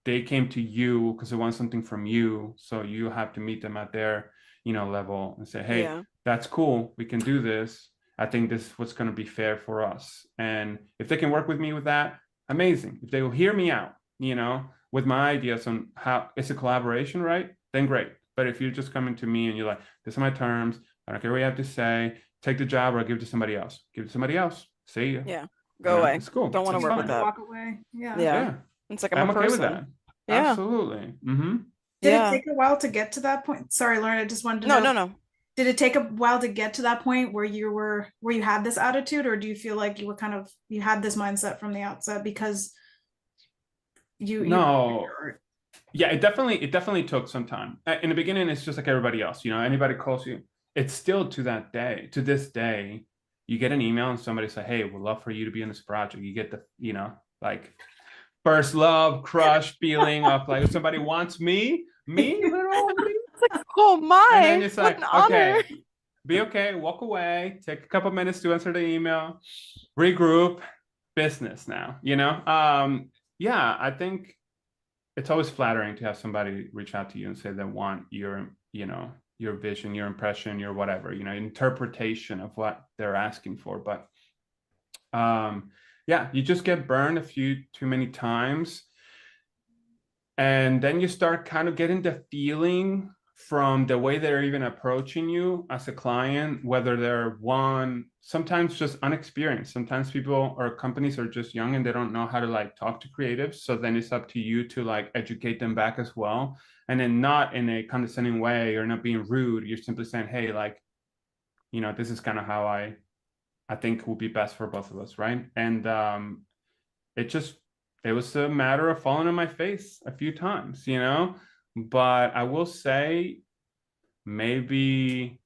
Speaker 2: they came to you because they want something from you. So you have to meet them at their, level and say, hey, that's cool, we can do this. I think this is what's going to be fair for us. And if they can work with me with that, amazing. If they will hear me out, with my ideas on how it's a collaboration, right? Then great. But if you're just coming to me and you're like, these are my terms, I don't care what you have to say, take the job or I'll give it to somebody else. Give it to somebody else. See you.
Speaker 1: Yeah. Go away.
Speaker 2: It's cool.
Speaker 1: Don't want to work with that.
Speaker 3: Walk away.
Speaker 1: Yeah. It's like I'm a
Speaker 2: okay
Speaker 1: person.
Speaker 2: with that.
Speaker 1: Yeah.
Speaker 2: Absolutely. Mm-hmm.
Speaker 3: Did it take a while to get to that point? Sorry, Lauren, I just wanted to know.
Speaker 1: No.
Speaker 3: Did it take a while to get to that point where you had this attitude, or do you feel like you had this mindset from the outset because
Speaker 2: No. Yeah, it definitely took some time. In the beginning, it's just like everybody else. Anybody calls you, it's still to this day, you get an email and somebody say, hey, we'd love for you to be in this project. You get the, like first love crush feeling of like, if somebody wants me, literally.
Speaker 1: Like, oh my,
Speaker 2: and then it's like,
Speaker 1: okay,
Speaker 2: be okay, walk away, take a couple minutes to answer the email, regroup, business now, yeah, I think it's always flattering to have somebody reach out to you and say they want your vision, your impression, your whatever, interpretation of what they're asking for. But yeah, you just get burned a few too many times, and then you start kind of getting the feeling from the way they're even approaching you as a client, whether they're sometimes just unexperienced. Sometimes people or companies are just young and they don't know how to like talk to creatives. So then it's up to you to like educate them back as well. and then not in a condescending way or not being rude. You're simply saying, hey, like, you know, this is kind of how I think will be best for both of us, right? And it was a matter of falling on my face a few times, you know. But I will say, maybe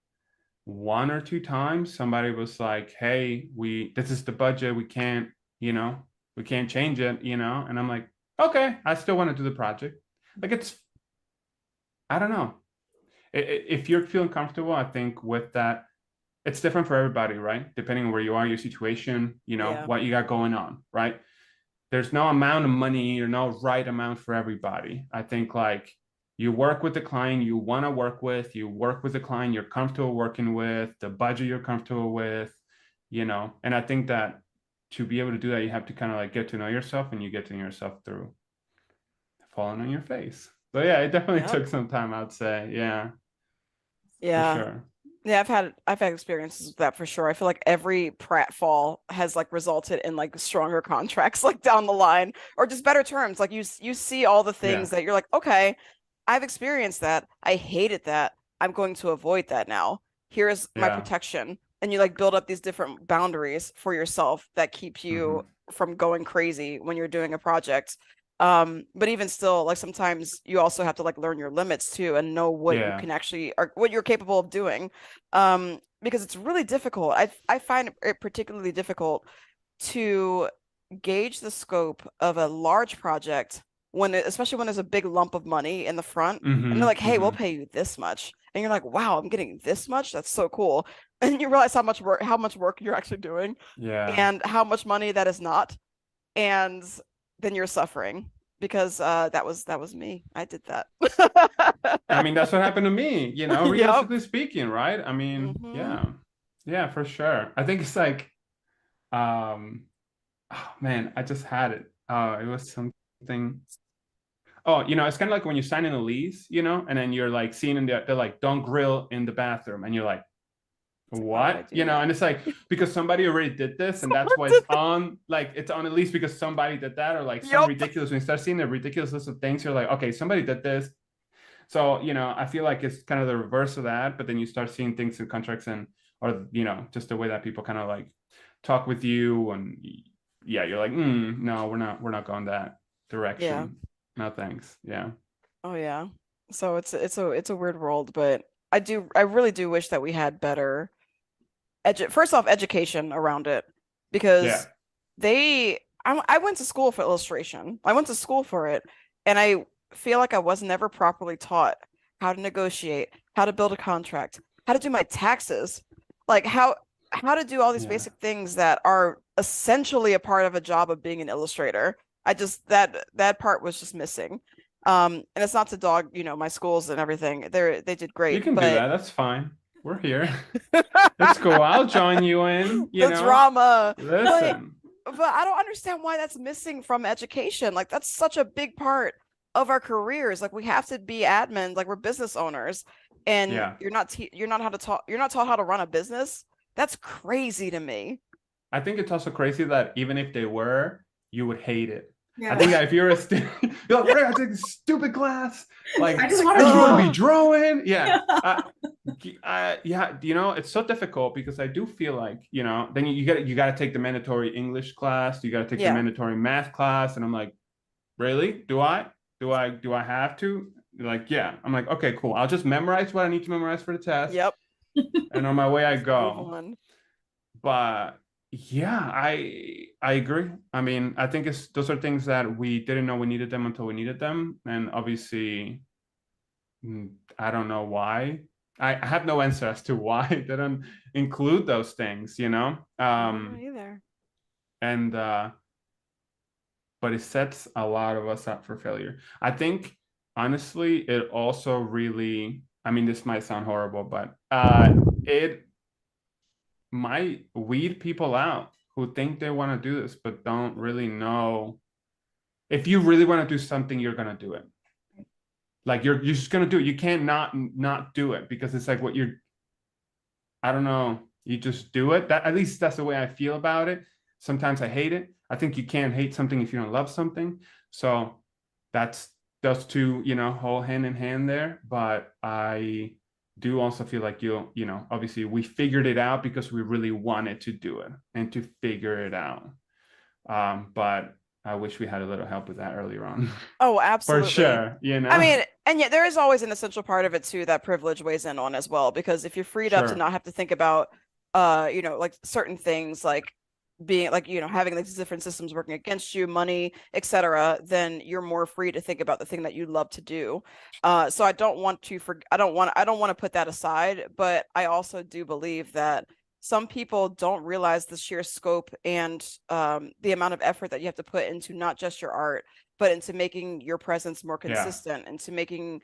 Speaker 2: 1 or 2 times somebody was like, hey, this is the budget, we can't, you know, we can't change it, you know. And I'm like, okay, I still want to do the project. Like, I don't know, if you're feeling comfortable, I think with that, it's different for everybody, right? Depending on where you are, your situation, you know, what you got going on, right? There's no amount of money or no right amount for everybody. I think, like, you work with the client you want to work with, you work with the client you're comfortable working with, the budget you're comfortable with, you know. And I think that to be able to do that, you have to kind of like get to know yourself, and you get to know yourself through falling on your face. So yeah, it definitely took some time, I'd say. Yeah.
Speaker 1: Yeah.
Speaker 2: For sure.
Speaker 1: Yeah, I've had experiences with that for sure. I feel like every pratfall has like resulted in like stronger contracts like down the line, or just better terms. Like you see all the things that you're like, okay, I've experienced that. I hated that. I'm going to avoid that now. Here's my protection. And you like build up these different boundaries for yourself that keep you from going crazy when you're doing a project. But even still, like sometimes you also have to like learn your limits too, and know what you can actually, or what you're capable of doing. Because it's really difficult. I find it particularly difficult to gauge the scope of a large project especially when there's a big lump of money in the front, and they're like, hey, we'll pay you this much. And you're like, wow, I'm getting this much? That's so cool. And you realize how much work you're actually doing, and how much money that is not. And then you're suffering, because that was me. I did that.
Speaker 2: I mean, that's what happened to me, you know, realistically speaking, right? I mean, yeah, for sure. I think it's like, oh man, I just had it. It was something. Oh, you know, it's kind of like when you sign in a lease, you know, and then you're like seeing they're like, don't grill in the bathroom, and you're like, what? You know, and it's like, because somebody already did this, and that's why it's on, like, it's on at least because somebody did that, or like some ridiculous, when you start seeing the ridiculous list of things, you're like, okay, somebody did this. So, you know, I feel like it's kind of the reverse of that, but then you start seeing things in contracts, and, or, you know, just the way that people kind of like talk with you, and you're like, no, we're not going that direction. No thanks. Yeah.
Speaker 1: Oh yeah. So it's a weird world, but I really do wish that we had better first off, education around it, because I went to school for illustration. I went to school for it, and I feel like I was never properly taught how to negotiate, how to build a contract, how to do my taxes, like how to do all these basic things that are essentially a part of a job of being an illustrator. I just that part was just missing. And it's not to dog, you know, my schools and everything. They did great.
Speaker 2: You can do that. That's fine. We're here. It's cool. I'll join you in. You know,
Speaker 1: drama.
Speaker 2: Listen.
Speaker 1: But I don't understand why that's missing from education. Like, that's such a big part of our careers. Like, we have to be admins. Like, we're business owners, and you're not taught how to run a business. That's crazy to me.
Speaker 2: I think it's also crazy that even if they were, you would hate it. I think that if you're a student, you're like, I take this stupid class. Like, I just want to be drawing. Yeah. You know, it's so difficult, because I do feel like, you know, then you got to take the mandatory English class. You got to take the mandatory math class. And I'm like, really? Do I have to? Like, yeah. I'm like, okay, cool. I'll just memorize what I need to memorize for the test.
Speaker 1: Yep.
Speaker 2: And on my way I go. But yeah, I agree. I mean, I think those are things that we didn't know we needed them until we needed them. And obviously, I don't know why. I have no answer as to why it didn't include those things, you know?
Speaker 1: Either.
Speaker 2: And but it sets a lot of us up for failure. I think, honestly, it also really, I mean, this might sound horrible, but it might weed people out who think they want to do this but don't really know. If you really want to do something, you're going to do it. Like, you're just going to do it. You can't not do it, because it's like I don't know, you just do it. At least that's the way I feel about it. Sometimes I hate it. I think you can't hate something if you don't love something. So that's those two, hold hand in hand there. But I do also feel like obviously we figured it out because we really wanted to do it and to figure it out. But I wish we had a little help with that earlier on.
Speaker 1: Oh, absolutely.
Speaker 2: For sure.
Speaker 1: I mean, and yet there is always an essential part of it too that privilege weighs in on as well, because if you're freed up to not have to think about like certain things like being like, having like these different systems working against you, money, etc., then you're more free to think about the thing that you love to do. So I don't want to put that aside, but I also do believe that some people don't realize the sheer scope and the amount of effort that you have to put into not just your art, but into making your presence more consistent, into making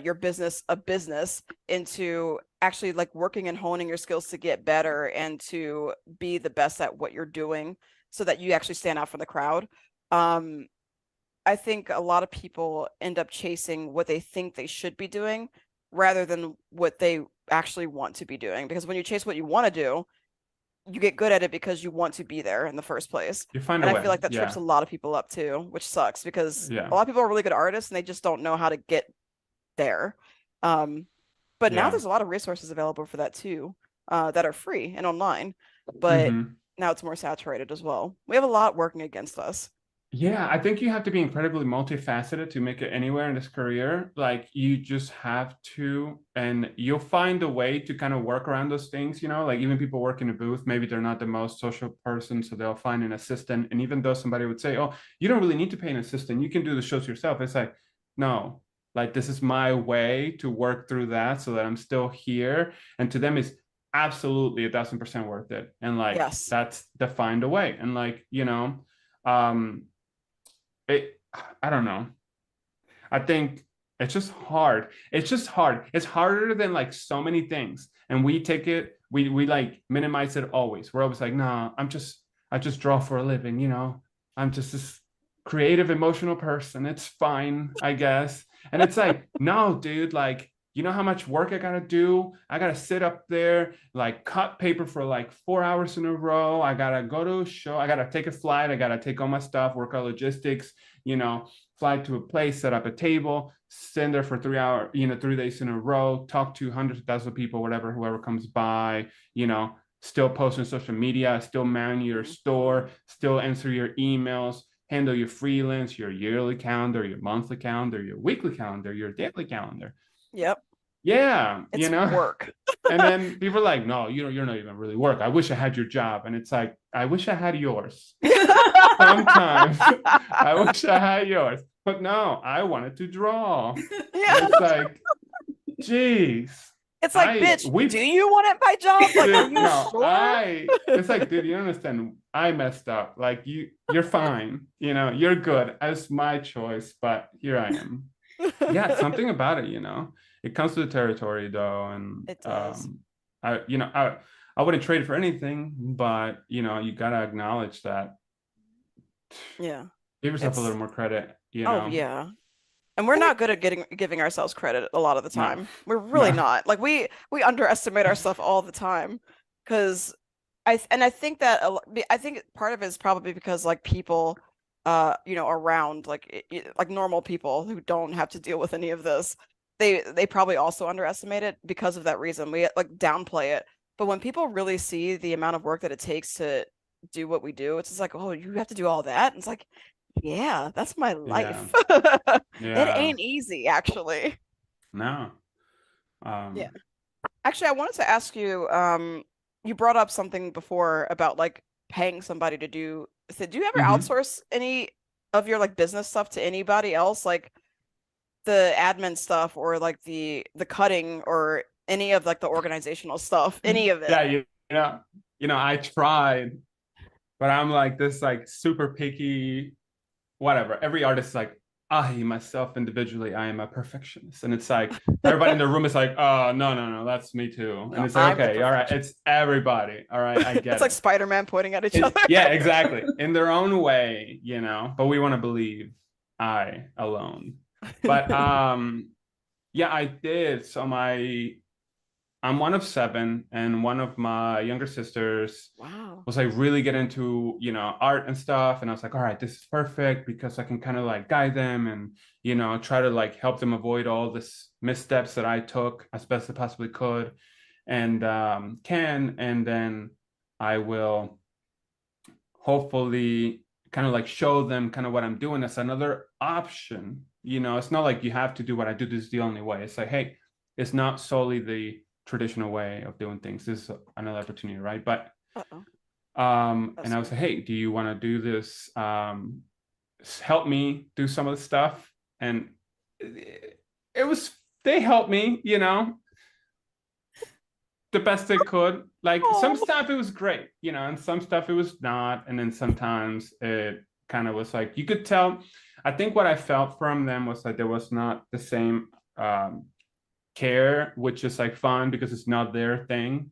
Speaker 1: your business a business, into actually like working and honing your skills to get better and to be the best at what you're doing so that you actually stand out from the crowd. I think a lot of people end up chasing what they think they should be doing rather than what they actually want to be doing, because when you chase what you want to do, you get good at it because you want to be there in the first place.
Speaker 2: You find a way.
Speaker 1: I feel like that trips a lot of people up too, which sucks because a lot of people are really good artists and they just don't know how to get there. But now there's a lot of resources available for that too, that are free and online, but now it's more saturated as well. We have a lot working against us.
Speaker 2: Yeah, I think you have to be incredibly multifaceted to make it anywhere in this career. Like you just have to, and you'll find a way to kind of work around those things, like even people work in a booth, maybe they're not the most social person, so they'll find an assistant. And even though somebody would say, oh, you don't really need to pay an assistant, you can do the shows yourself. It's like, no, like this is my way to work through that so that I'm still here. And to them, it's absolutely 1,000% worth it. And like, that's the find a way. And like, I don't know. I think it's just hard. It's just hard. It's harder than like so many things. And we take it, we like minimize it always. We're always like, no, I just draw for a living, I'm just this creative, emotional person. It's fine, I guess. And it's like, no, dude, like, you know how much work I gotta do? I gotta sit up there, like cut paper for like 4 hours in a row. I gotta go to a show. I gotta take a flight. I gotta take all my stuff, work out logistics, fly to a place, set up a table, stand there for 3 hours, 3 days in a row, talk to hundreds of thousands of people, whoever comes by, still post on social media, still man your store, still answer your emails, handle your freelance, your yearly calendar, your monthly calendar, your weekly calendar, your daily calendar.
Speaker 1: Yep.
Speaker 2: Yeah,
Speaker 1: it's work.
Speaker 2: And then people are like, no, you're not even really work. I wish I had your job. And it's like, I wish I had yours. Sometimes I wish I had yours. But no, I wanted to draw. Yeah. It's like, geez.
Speaker 1: It's like, bitch, do you want my job? Like, are you sure?
Speaker 2: It's like, dude, you don't understand. I messed up. Like you're fine. You're good. It's my choice, but here I am. Yeah, something about it, it comes to the territory though, and
Speaker 1: it does.
Speaker 2: I wouldn't trade it for anything, but you gotta acknowledge that.
Speaker 1: Yeah,
Speaker 2: give yourself a little more credit.
Speaker 1: Oh yeah, and we're not good at giving ourselves credit a lot of the time. No. We're really not. Like we underestimate ourselves all the time, because I think part of it is probably because like people around like normal people who don't have to deal with any of this, they probably also underestimate it because of that reason. We like downplay it, but when people really see the amount of work that it takes to do what we do, it's just like, oh, you have to do all that, and it's like, yeah, that's my life. It ain't easy, actually.
Speaker 2: No.
Speaker 1: Yeah, actually, I wanted to ask you, you brought up something before about like paying somebody to do. So do you ever outsource any of your like business stuff to anybody else, like the admin stuff or like the cutting or any of like the organizational stuff, any of it?
Speaker 2: Yeah, I tried, but I'm like this like super picky, whatever. Every artist is like, myself individually, I am a perfectionist. And it's like, everybody in the room is like, oh, no, that's me too. And it's like, okay, all right, it's everybody. All right, I get it.
Speaker 1: It's like Spider-Man pointing at each other.
Speaker 2: Yeah, exactly. In their own way, but we want to believe I alone. But yeah, I did. So I'm one of 7, and one of my younger sisters was like really get into, you know, art and stuff. And I was like, all right, this is perfect because I can kind of like guide them and, you know, try to like help them avoid all this missteps that I took as best as I possibly could and and then I will hopefully kind of like show them kind of what I'm doing as another option. You know, it's not like you have to do what I do. This is the only way. It's like, hey, it's not solely the traditional way of doing things. This is another opportunity, right? But and I was like, hey, do you want to do this? Help me do some of the stuff. And they helped me, you know, the best they could. Like some stuff it was great, you know, and some stuff it was not. And then sometimes it kind of was like, you could tell. I think what I felt from them was like there was not the same care, which is like fun because it's not their thing.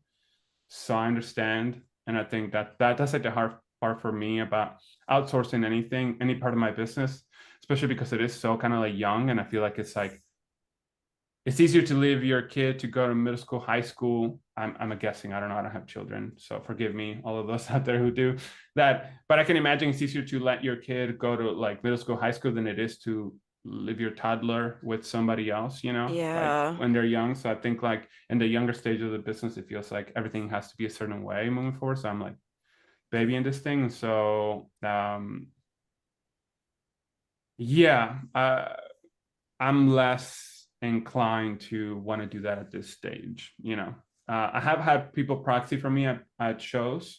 Speaker 2: So I understand. And I think that's like the hard part for me about outsourcing any part of my business, especially because it is so kind of like young. And I feel like it's like, it's easier to leave your kid to go to middle school, high school. I'm guessing. I don't know. I don't have children. So forgive me, all of those out there who do that. But I can imagine it's easier to let your kid go to like middle school, high school than it is to leave your toddler with somebody else, you know, like when they're young. So I think like in the younger stage of the business, it feels like everything has to be a certain way moving forward. So I'm like babying this thing. So I'm less inclined to want to do that at this stage, you know. I have had people proxy for me at shows.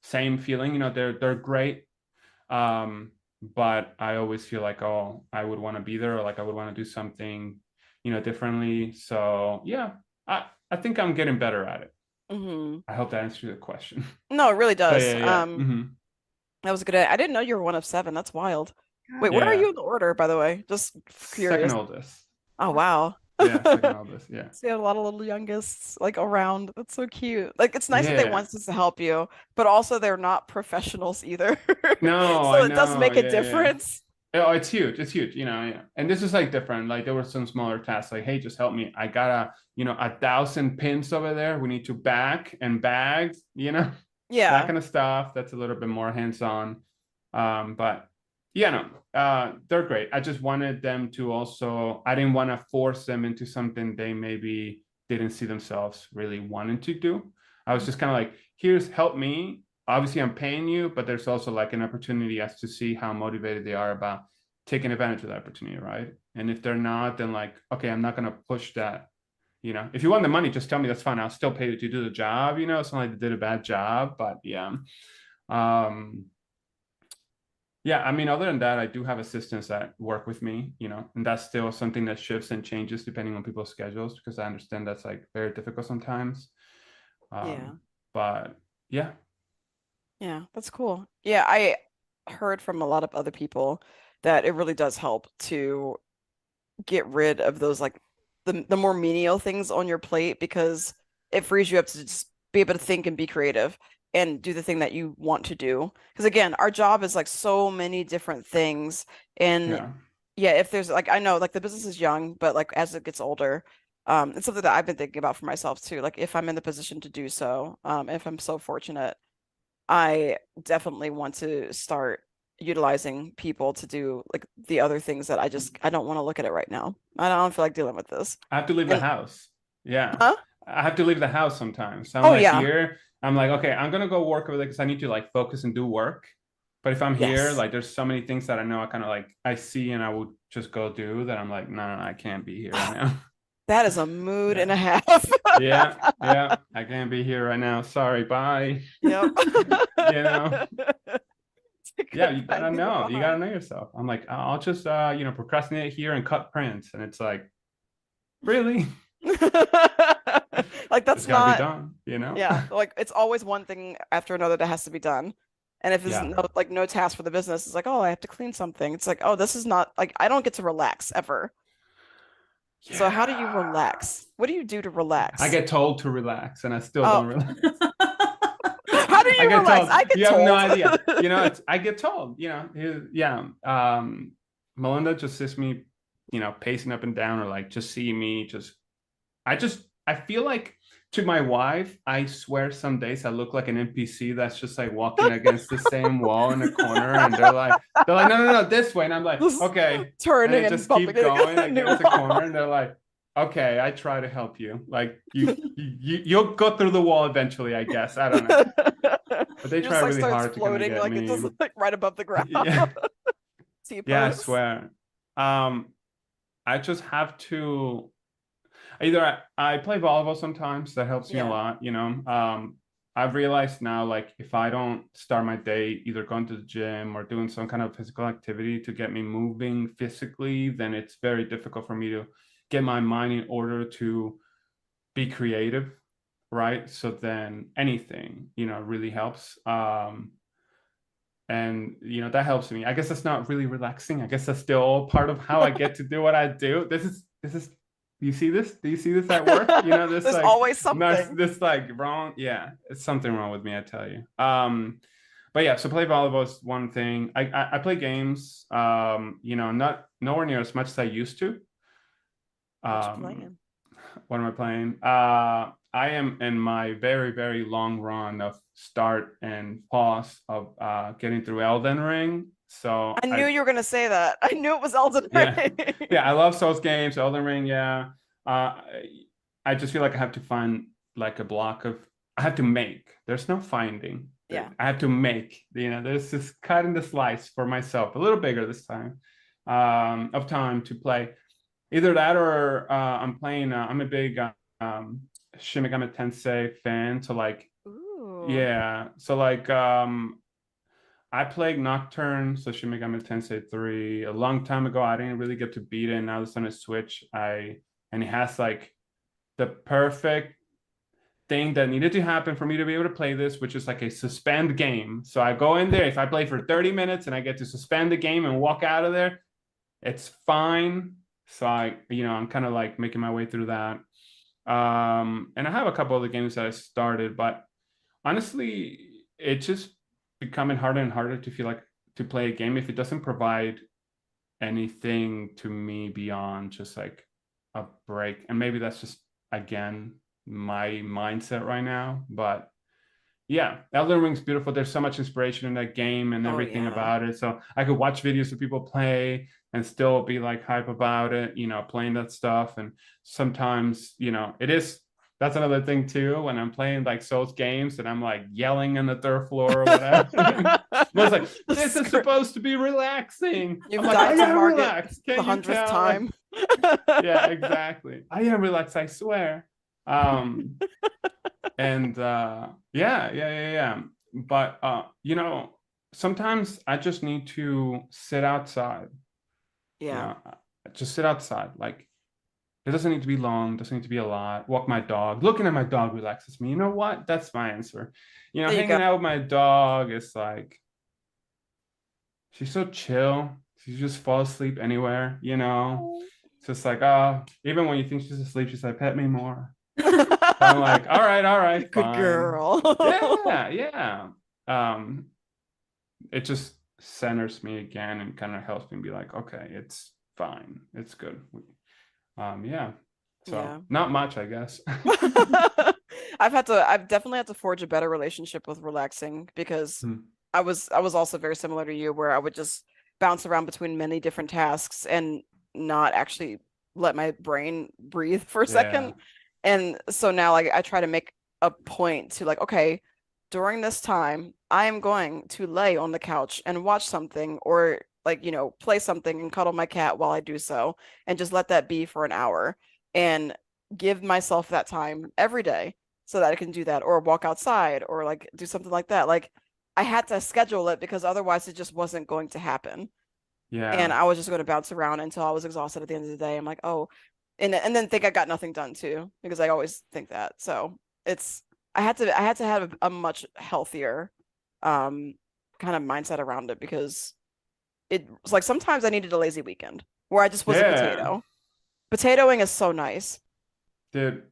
Speaker 2: Same feeling, you know, they're great. But I always feel like, oh, I would want to be there, or like I would want to do something, you know, differently. So yeah, I think I'm getting better at it. I hope that answers the question.
Speaker 1: No, it really does.
Speaker 2: Yeah.
Speaker 1: That was a good. I didn't know you were one of 7. That's wild. Wait, what are you in the order, by the way? Just curious.
Speaker 2: Second oldest.
Speaker 1: Oh, wow.
Speaker 2: Yeah, second oldest. Yeah.
Speaker 1: So you have a lot of little youngest like around. That's so cute. Like it's nice that they want us to help you, but also they're not professionals either.
Speaker 2: No,
Speaker 1: so it does make a difference.
Speaker 2: Yeah. Oh, it's huge. It's huge, you know. Yeah. And this is like different. Like there were some smaller tasks, like, hey, just help me. I got 1,000 pins over there. We need to back and bags, you know.
Speaker 1: Yeah.
Speaker 2: That kind of stuff. That's a little bit more hands-on. But yeah, no, they're great. I just wanted them to also, I didn't want to force them into something they maybe didn't see themselves really wanting to do. I was just kind of like, here's help me. Obviously I'm paying you, but there's also like an opportunity as to see how motivated they are about taking advantage of that opportunity, right? And if they're not, then like, okay, I'm not going to push that. You know, if you want the money, just tell me, that's fine. I'll still pay you to do the job. You know, it's not like they did a bad job, but yeah. Yeah, I mean, other than that, I do have assistants that work with me, you know, and that's still something that shifts and changes depending on people's schedules, because I understand that's like very difficult sometimes. But yeah.
Speaker 1: Yeah, that's cool. Yeah, I heard from a lot of other people that it really does help to get rid of those like the more menial things on your plate, because it frees you up to just be able to think and be creative and do the thing that you want to do. Because again, our job is like so many different things. And yeah, if there's like, I know like the business is young, but like as it gets older, it's something that I've been thinking about for myself too. Like if I'm in the position to do so, if I'm so fortunate, I definitely want to start utilizing people to do like the other things that I don't want to look at it right now. I don't feel like dealing with this.
Speaker 2: I have to leave the house. Yeah.
Speaker 1: Huh?
Speaker 2: I have to leave the house sometimes. So I'm here. I'm like, okay, I'm gonna go work over there because I need to like focus and do work. But if I'm here, like there's so many things that I know I kind of like I see and I would just go do that. I'm like, no, I can't be here right now.
Speaker 1: That is a mood and a half.
Speaker 2: yeah, I can't be here right now. Sorry, bye.
Speaker 1: Yep.
Speaker 2: You know. Yeah, you gotta know. You gotta know yourself. I'm like, I'll just procrastinate here and cut prints, and it's like, really?
Speaker 1: Like that's not
Speaker 2: be done, you know.
Speaker 1: Yeah, like it's always one thing after another that has to be done. And if there's no task for the business, it's like, oh, I have to clean something. It's like, oh, this is not like I don't get to relax ever. Yeah. So how do you relax? What do you do to relax?
Speaker 2: I get told to relax, and I still don't relax.
Speaker 1: How do you relax? I get told.
Speaker 2: You have no idea. You know, I get told. You know, Melinda just sees me, you know, pacing up and down, or like just see me. I just I feel like to my wife, I swear some days I look like an NPC that's just like walking against the same wall in a corner, and they're like, no, this way, and I'm like, okay,
Speaker 1: turning
Speaker 2: and it
Speaker 1: and
Speaker 2: just keep going against the
Speaker 1: wall.
Speaker 2: corner, and they're like, okay, I try to help you. Like you'll go through the wall eventually, I guess. I don't know. But they try really hard to kind of get
Speaker 1: like
Speaker 2: me.
Speaker 1: it's just like right above the ground.
Speaker 2: Yeah.
Speaker 1: T-pose.
Speaker 2: Yeah, I swear. I just have to either I play volleyball sometimes, that helps me a lot, you know. I've realized now, like if I don't start my day either going to the gym or doing some kind of physical activity to get me moving physically, then it's very difficult for me to get my mind in order to be creative, right? So then anything, you know, really helps. And you know, that helps me. I guess that's not really relaxing. I guess that's still part of how I get to do what I do. This is do you see this? Do you see this at work? You know, this
Speaker 1: there's
Speaker 2: like
Speaker 1: always something.
Speaker 2: This like wrong. Yeah, it's something wrong with me, I tell you. But yeah, so play volleyball is one thing. I play games, you know, nowhere near as much as I used to.
Speaker 1: What you playing?
Speaker 2: What am I playing? I am in my very, very long run of start and pause of getting through Elden Ring. So
Speaker 1: I knew you were gonna say that. I knew it was Elden Ring.
Speaker 2: Yeah, I love Souls games, Elden Ring, yeah. I just feel like I have to find like a block of I have to make. There's no finding.
Speaker 1: Yeah.
Speaker 2: I have to make, you know, there's this cut in the slice for myself, a little bigger this time, of time to play. Either that or I'm playing, I'm a big Shin Megami Tensei fan. So like, yeah. So like, I played Nocturne, so Shin Megami Tensei 3 a long time ago. I didn't really get to beat it. Now it's on a Switch. And it has like the perfect thing that needed to happen for me to be able to play this, which is like a suspend game. So I go in there, if I play for 30 minutes and I get to suspend the game and walk out of there, it's fine. So I'm kind of like making my way through that. And I have a couple other games that I started, but honestly, it's just becoming harder and harder to feel like to play a game if it doesn't provide anything to me beyond just like a break. And maybe that's just, again, my mindset right now. But yeah, Elden Ring's beautiful. There's so much inspiration in that game and everything about it. So I could watch videos of people play and still be like hype about it, you know, playing that stuff. And sometimes, you know, that's another thing too, when I'm playing like Souls games and I'm like yelling on the third floor or whatever. I was like, this is supposed to be relaxing.
Speaker 1: You've
Speaker 2: died
Speaker 1: to Market the 100th time.
Speaker 2: Yeah, exactly. I am relaxed, I swear. And yeah. But you know, sometimes I just need to sit outside.
Speaker 1: Yeah.
Speaker 2: You know, just sit outside. Like it doesn't need to be long, doesn't need to be a lot. Walk my dog. Looking at my dog relaxes me. You know what? That's my answer. You know, hanging out with my dog is like she's so chill. She just falls asleep anywhere, you know. It's just like, even when you think she's asleep, she's like, pet me more. I'm like, all right,
Speaker 1: good
Speaker 2: fine.
Speaker 1: Girl.
Speaker 2: Yeah. It just centers me again and kind of helps me be like, okay, it's fine, it's good. So not much, I guess.
Speaker 1: I've definitely had to forge a better relationship with relaxing because I was also very similar to you, where I would just bounce around between many different tasks and not actually let my brain breathe for a second. And so now like I try to make a point to like, okay, during this time, I am going to lay on the couch and watch something, or like, you know, play something and cuddle my cat while I do so, and just let that be for an hour and give myself that time every day so that I can do that, or walk outside, or like do something like that. Like I had to schedule it because otherwise it just wasn't going to happen.
Speaker 2: Yeah.
Speaker 1: And I was just going to bounce around until I was exhausted at the end of the day. I'm like, oh, and then think I got nothing done too, because I always think that. So I had to have a much healthier kind of mindset around it, because it was like sometimes I needed a lazy weekend where I just was a potatoing is so nice.
Speaker 2: Dude,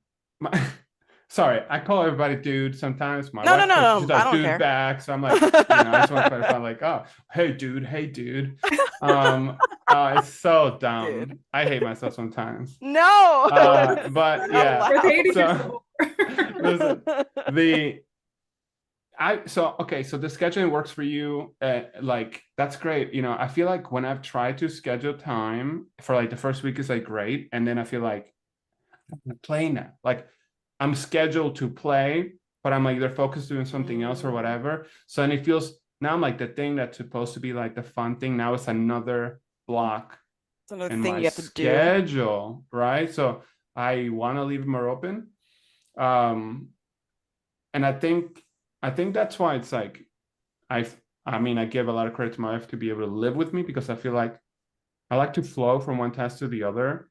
Speaker 2: sorry, I call everybody dude sometimes.
Speaker 1: No, I don't
Speaker 2: dude
Speaker 1: care.
Speaker 2: Back, so I'm like, you know, I just want to clarify, like, oh, hey dude. Oh, it's so dumb.
Speaker 1: Dude.
Speaker 2: I hate myself sometimes.
Speaker 1: No.
Speaker 2: But yeah. So, listen, so the scheduling works for you. Like that's great. You know, I feel like when I've tried to schedule time for like the first week is like great, and then I feel like I'm gonna play now. Like I'm scheduled to play, but I'm like either focused doing something else or whatever. So then it feels now I'm like the thing that's supposed to be like the fun thing. Now it's another block
Speaker 1: It's another
Speaker 2: in
Speaker 1: thing
Speaker 2: my
Speaker 1: you have to do.
Speaker 2: schedule, right? So I want to leave it more open. And I think that's why it's like I mean I give a lot of credit to my wife to be able to live with me, because I feel like I like to flow from one task to the other.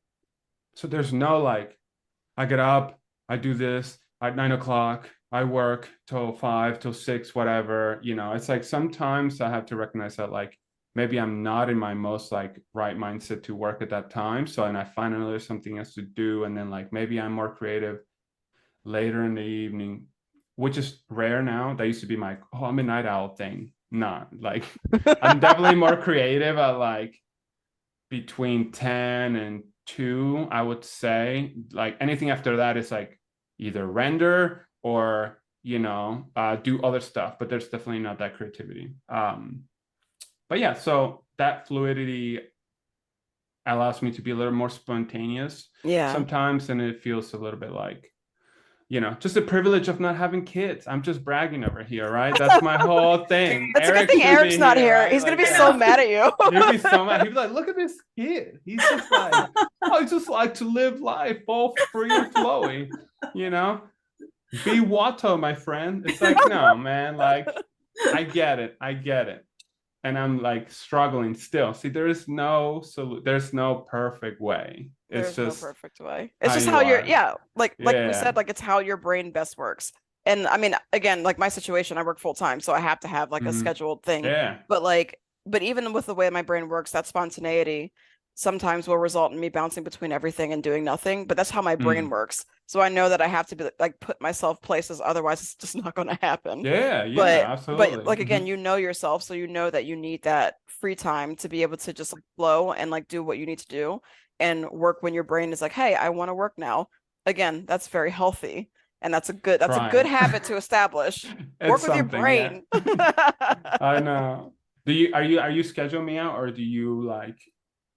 Speaker 2: So there's no like I get up, I do this at 9 o'clock, I work till 5 till 6, whatever, you know. It's like sometimes I have to recognize that like maybe I'm not in my most like right mindset to work at that time. So and I find another something else to do, and then like maybe I'm more creative later in the evening, which is rare now. That used to be my I'm a night owl thing. Not like I'm definitely more creative at like between 10 and 2, I would say. Like anything after that is like either render or do other stuff, but there's definitely not that creativity. But yeah, so that fluidity allows me to be a little more spontaneous sometimes, and it feels a little bit like just the privilege of not having kids. I'm just bragging over here, right? That's my whole thing.
Speaker 1: That's a good thing Eric's not here. Right? He's like, gonna be so mad at you.
Speaker 2: He'll be so mad. He'll be like, look at this kid. He's just like, I just like to live life all free and flowy, Be Watto, my friend. It's like, no, man, like, I get it. And I'm like struggling still. See, there's no perfect way. It's just
Speaker 1: no perfect way. It's just how you're, like we said, like it's how your brain best works. And I mean, again, like my situation, I work full time, so I have to have like a scheduled thing.
Speaker 2: Yeah.
Speaker 1: But even with the way my brain works, that spontaneity sometimes will result in me bouncing between everything and doing nothing. But that's how my brain works. So I know that I have to be like put myself places, otherwise it's just not going to happen.
Speaker 2: Yeah, absolutely.
Speaker 1: But like again, you know yourself, so you know that you need that free time to be able to just like flow and like do what you need to do and work when your brain is like, hey, I want to work now. Again, that's very healthy. And that's a good habit to establish. Work with your brain.
Speaker 2: Yeah. I know. Are you schedule me out, or do you like,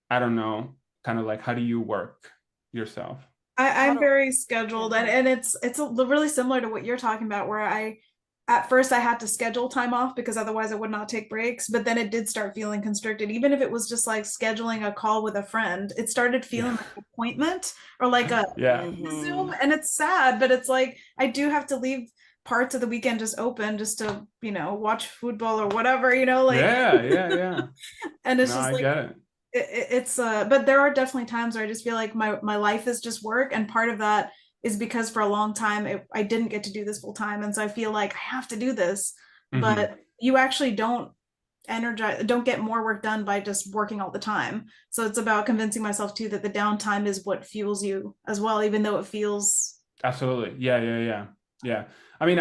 Speaker 2: I don't know, kind of like, how do you work yourself?
Speaker 3: I'm very scheduled, and it's really similar to what you're talking about, where at first I had to schedule time off because otherwise I would not take breaks, but then it did start feeling constricted. Even if it was just like scheduling a call with a friend, it started feeling like an appointment or like a Zoom, and it's sad, but it's like I do have to leave parts of the weekend just open just to watch football or whatever, like and it's just like, I get it. It's but there are definitely times where I just feel like my life is just work, and part of that is because for a long time I didn't get to do this full time, and so I feel like I have to do this. But you actually don't get more work done by just working all the time. So it's about convincing myself too that the downtime is what fuels you as well, even though it feels
Speaker 2: absolutely yeah. I mean,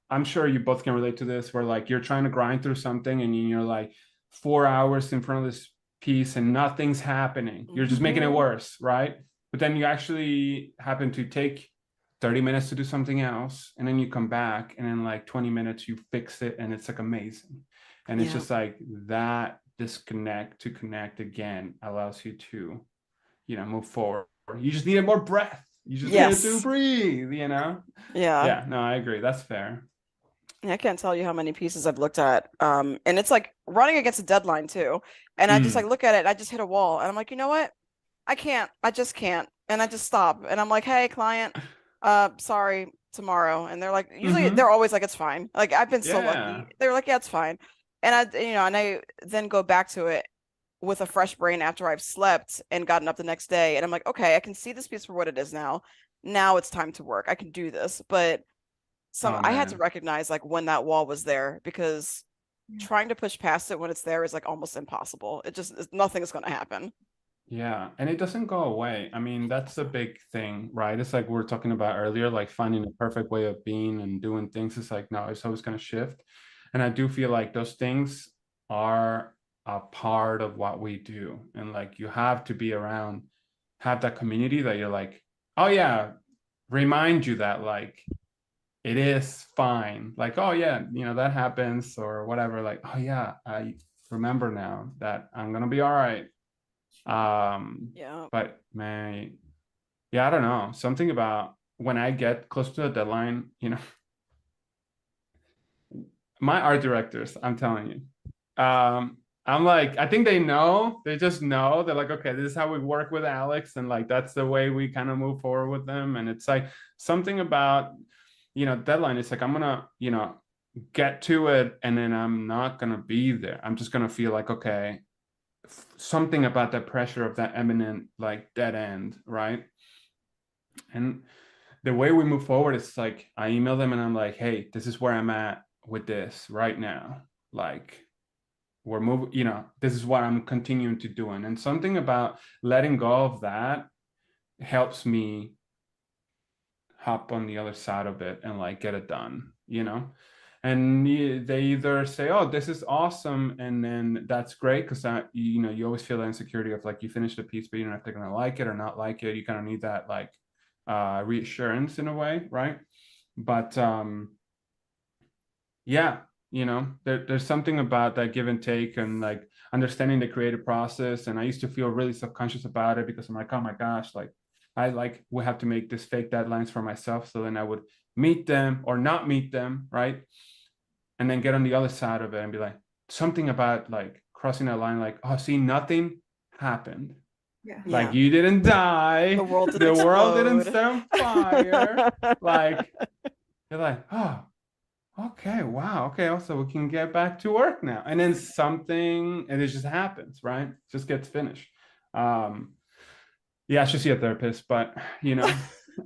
Speaker 2: I'm sure you both can relate to this, where like you're trying to grind through something and you're like 4 hours in front of this piece and nothing's happening. You're just making it worse, right? But then you actually happen to take 30 minutes to do something else, and then you come back and in like 20 minutes you fix it, and it's like amazing. And it's just like that disconnect to connect again allows you to move forward. You just need more breath. You just need to breathe, yeah, no, I agree, that's fair.
Speaker 1: I can't tell you how many pieces I've looked at. And it's like running against a deadline too. And I just like look at it and I just hit a wall. And I'm like, you know what? I just can't. And I just stop. And I'm like, hey, client, sorry, tomorrow. And they're like, usually they're always like, it's fine. Like I've been so lucky. They're like, yeah, it's fine. And I then go back to it with a fresh brain after I've slept and gotten up the next day. And I'm like, okay, I can see this piece for what it is now. Now it's time to work. I can do this. But I had to recognize like when that wall was there, because trying to push past it when it's there is like almost impossible. Nothing is going to happen.
Speaker 2: Yeah. And it doesn't go away. I mean, that's a big thing, right? It's like we were talking about earlier, like finding a perfect way of being and doing things. It's like, no, it's always going to shift. And I do feel like those things are a part of what we do. And like, you have to be around, have that community that you're like, oh yeah, remind you that like, it is fine. Like, oh yeah, that happens or whatever. Like, oh yeah, I remember now that I'm going to be all right.
Speaker 1: Yeah.
Speaker 2: But man, yeah, I don't know. Something about when I get close to a deadline, my art directors, I'm telling you, I'm like, I think they just know. They're like, okay, this is how we work with Alex. And like, that's the way we kind of move forward with them. And it's like something about, deadline. It's like, I'm going to, get to it and then I'm not going to be there. I'm just going to feel like, okay, something about that pressure of that imminent like dead end, right? And the way we move forward is like, I email them and I'm like, hey, this is where I'm at with this right now. Like, we're moving, this is what I'm continuing to do. And something about letting go of that helps me hop on the other side of it and like get it done, and they either say, oh, this is awesome, and then that's great, because that, you always feel the insecurity of like, you finish the piece but you don't know if they're going to like it or not like it. You kind of need that like reassurance in a way, right? But yeah, there's something about that give and take and like understanding the creative process. And I used to feel really subconscious about it because I'm like, oh my gosh, like I like would have to make this fake deadlines for myself, so then I would meet them or not meet them, right? And then get on the other side of it and be like, something about like crossing that line, like, oh, see, nothing happened.
Speaker 3: Yeah.
Speaker 2: Like, you didn't die.
Speaker 1: The world
Speaker 2: didn't
Speaker 1: explode.
Speaker 2: set on fire. Like, you're like, oh, okay, wow, okay, also we can get back to work now. And then something, and it just happens, right? It just gets finished. Yeah, I should see a therapist, but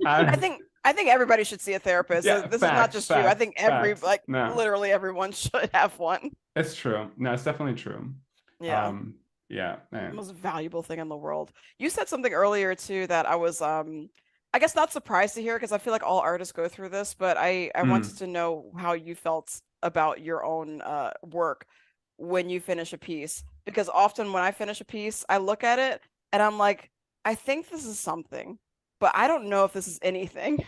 Speaker 1: I think everybody should see a therapist.
Speaker 2: Yeah,
Speaker 1: This is not just you. I think
Speaker 2: No,
Speaker 1: literally everyone should have one.
Speaker 2: it's true. No, it's definitely true.
Speaker 1: Yeah.
Speaker 2: Yeah, man.
Speaker 1: Most valuable thing in the world. You said something earlier too that I was I guess not surprised to hear, because I feel like all artists go through this, but I wanted to know how you felt about your own work when you finish a piece, because often when I finish a piece, I look at it and I'm like, I think this is something, but I don't know if this is anything.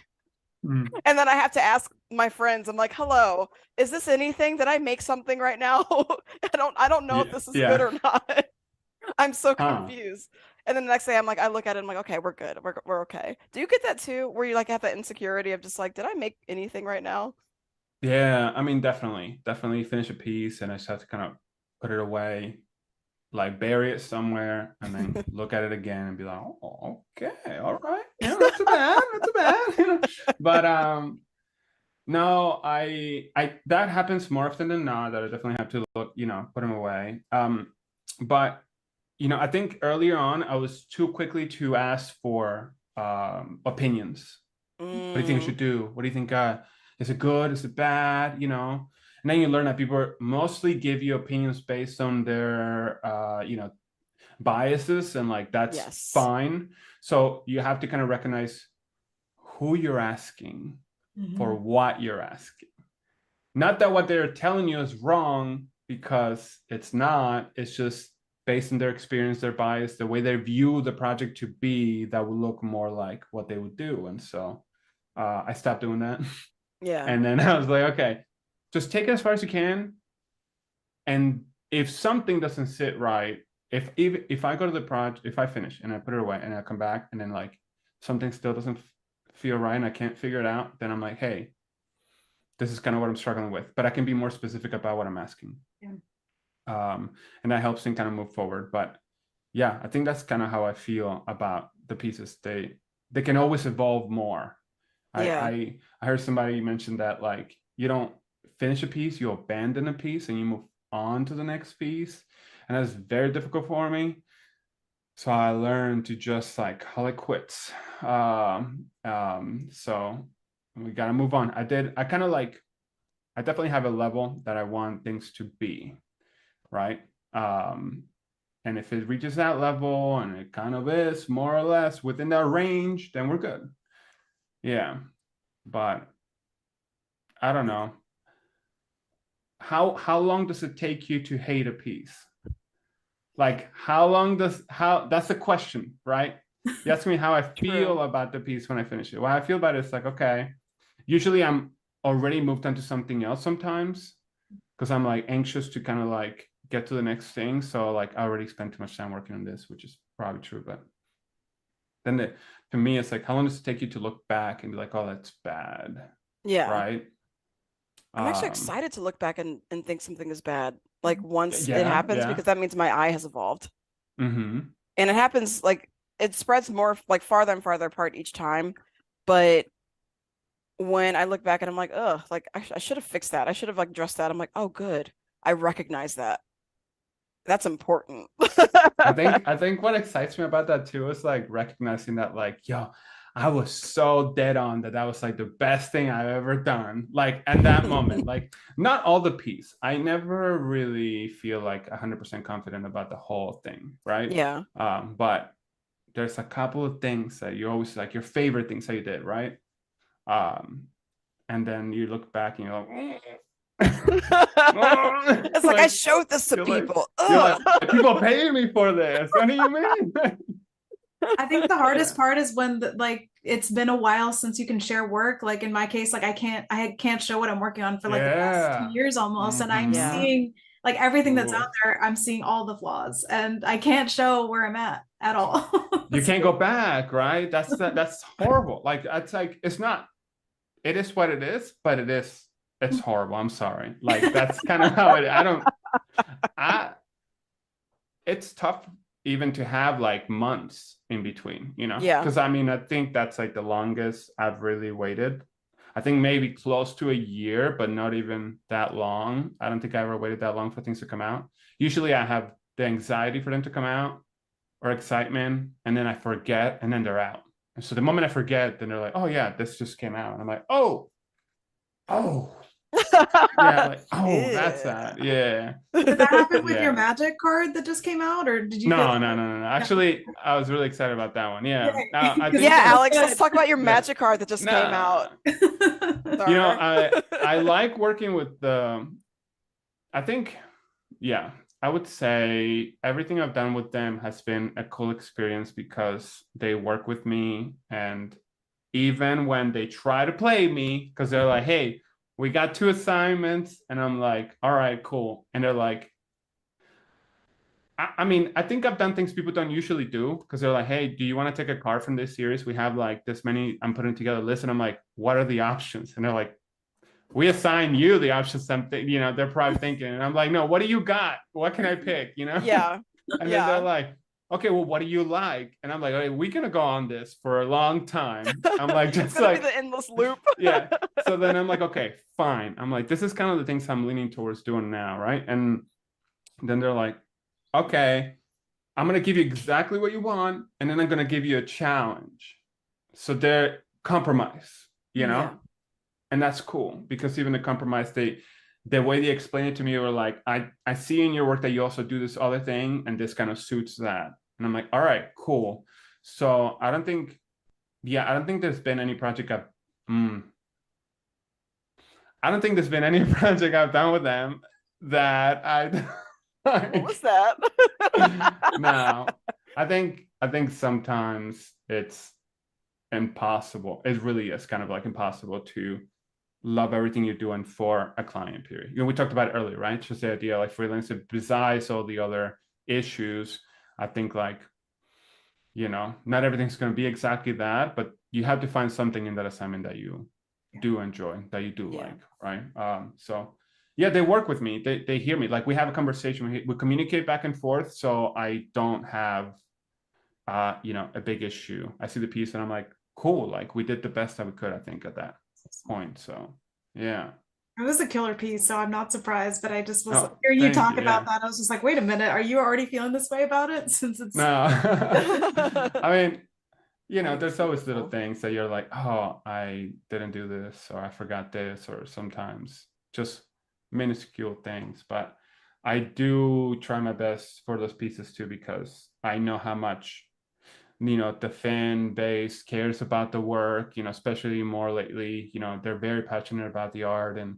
Speaker 1: And then I have to ask my friends, I'm like, hello, is this anything? Did I make something right now? I don't know if this is good or not. I'm so confused. And then the next day I'm like, I look at it, I'm like, okay, we're good. We're okay. Do you get that too? Where you like have that insecurity of just like, did I make anything right now?
Speaker 2: Yeah, I mean, definitely finish a piece and I just have to kind of put it away, like bury it somewhere, and then look at it again and be like, oh, okay, all right, not too bad, not too bad. But no, I that happens more often than not, that I definitely have to look, put them away. But I think earlier on I was too quickly to ask for opinions. What do you think I should do? What do you think? Is it good? Is it bad? And then you learn that people mostly give you opinions based on their biases, and like that's fine. So you have to kind of recognize who you're asking for what you're asking. Not that what they're telling you is wrong, because it's not. It's just based on their experience, their bias, the way they view the project to be, that would look more like what they would do. And so I stopped doing that.
Speaker 1: Yeah.
Speaker 2: And then I was like, okay, just take it as far as you can. And if something doesn't sit right, if I go to the project, if I finish and I put it away and I come back and then like something still doesn't feel right and I can't figure it out, then I'm like, hey, this is kind of what I'm struggling with, but I can be more specific about what I'm asking.
Speaker 3: Yeah.
Speaker 2: And that helps me kind of move forward. But yeah, I think that's kind of how I feel about the pieces. They can always evolve more.
Speaker 1: Yeah.
Speaker 2: I heard somebody mention that like, you don't finish a piece, you abandon a piece and you move on to the next piece. And that's very difficult for me. So I learned to just like call it quits. So we got to move on. I definitely have a level that I want things to be, right? And if it reaches that level and it kind of is more or less within that range, then we're good. Yeah. But I don't know. How long does it take you to hate a piece? like that's the question, right? You ask me how I feel about the piece when I finish it. What I feel about it is like, okay, usually I'm already moved on to something else sometimes because I'm like anxious to kind of like get to the next thing. So like I already spent too much time working on this, which is probably true. But then to me, it's like, how long does it take you to look back and be like, oh, that's bad?
Speaker 1: Yeah.
Speaker 2: Right.
Speaker 1: I'm actually excited to look back and think something is bad. Like once it happens, because that means my eye has evolved.
Speaker 2: Mm-hmm.
Speaker 1: And it happens like it spreads more like farther and farther apart each time. But when I look back and I'm like, ugh, like I should have fixed that. I should have like addressed that. I'm like, oh, good. I recognize that. That's important.
Speaker 2: I think what excites me about that too is like recognizing that like, yo, I was so dead on that was like the best thing I've ever done. Like at that moment, like not all the piece. I never really feel like 100% confident about the whole thing, right?
Speaker 1: Yeah.
Speaker 2: But there's a couple of things that you always like your favorite things that you did, right? And then you look back and you're like,
Speaker 1: it's like I showed this to people.
Speaker 2: Like, people paying me for this. What do you mean?
Speaker 3: I think the hardest part is when like it's been a while since you can share work. Like in my case, like I can't show what I'm working on for like the past 2 years almost, and I'm seeing like everything that's out there. I'm seeing all the flaws, and I can't show where I'm at all.
Speaker 2: You can't go back, right? That's horrible. Like it's like it's not. It is what it is, but it's horrible. I'm sorry. Like that's kind of how it's tough even to have like months in between, you know?
Speaker 1: Yeah.
Speaker 2: Because I mean, I think that's like the longest I've really waited. I think maybe close to a year, but not even that long. I don't think I ever waited that long for things to come out. Usually I have the anxiety for them to come out or excitement, and then I forget, and then they're out. And so the moment I forget, then they're like, oh yeah, this just came out. And I'm like, oh. Yeah, like, oh, that's that. Yeah.
Speaker 3: Did that happen with your magic card that just came out, or did you?
Speaker 2: No. Actually, I was really excited about that one. Yeah.
Speaker 1: Alex, let's talk about your magic card that just came out.
Speaker 2: You know, I like working with I think, yeah, I would say everything I've done with them has been a cool experience because they work with me, and even when they try to play me, because they're like, hey, we got 2 assignments, and I'm like, all right, cool. And they're like, I mean, I think I've done things people don't usually do, because they're like, hey, do you want to take a card from this series? We have like this many, I'm putting together a list, and I'm like, what are the options? And they're like, we assign you the options, something, you know, they're probably thinking. And I'm like, no, what do you got? What can I pick? You know?
Speaker 1: Yeah.
Speaker 2: And then they're like, okay, well, what do you like? And I'm like, okay, we're gonna go on this for a long time. I'm like, just
Speaker 1: it's like be the endless loop.
Speaker 2: Yeah. So then I'm like, okay, fine. I'm like, this is kind of the things I'm leaning towards doing now, right? And then they're like, okay, I'm gonna give you exactly what you want, and then I'm gonna give you a challenge. So they're compromise, you know? Yeah. And that's cool, because even the compromise, the way they explain it to me were like, I see in your work that you also do this other thing, and this kind of suits that. And I'm like, all right, cool. So I don't think there's been any project I don't think there's been any project I've done with them that I
Speaker 1: like, what was that?
Speaker 2: No. I think sometimes it's impossible. It really is kind of like impossible to love everything you're doing for a client, period. You know, we talked about it earlier, right? Just the idea like freelancing, besides all the other issues, I think like, you know, not everything's going to be exactly that, but you have to find something in that assignment that you do enjoy, that you do like, right? So yeah, they work with me. They hear me. Like we have a conversation, we communicate back and forth. So I don't have, you know, a big issue. I see the piece and I'm like, cool. Like we did the best that we could, I think, at that point. So yeah,
Speaker 3: it was a killer piece, so I'm not surprised, but I just was hearing you talk about that. I was just like, wait a minute, are you already feeling this way about it? Since it's
Speaker 2: no. I mean, you know, there's always little things that you're like, oh, I didn't do this, or I forgot this, or sometimes just minuscule things. But I do try my best for those pieces too, because I know how much, you know, the fan base cares about the work, you know, especially more lately. You know, they're very passionate about the art, and,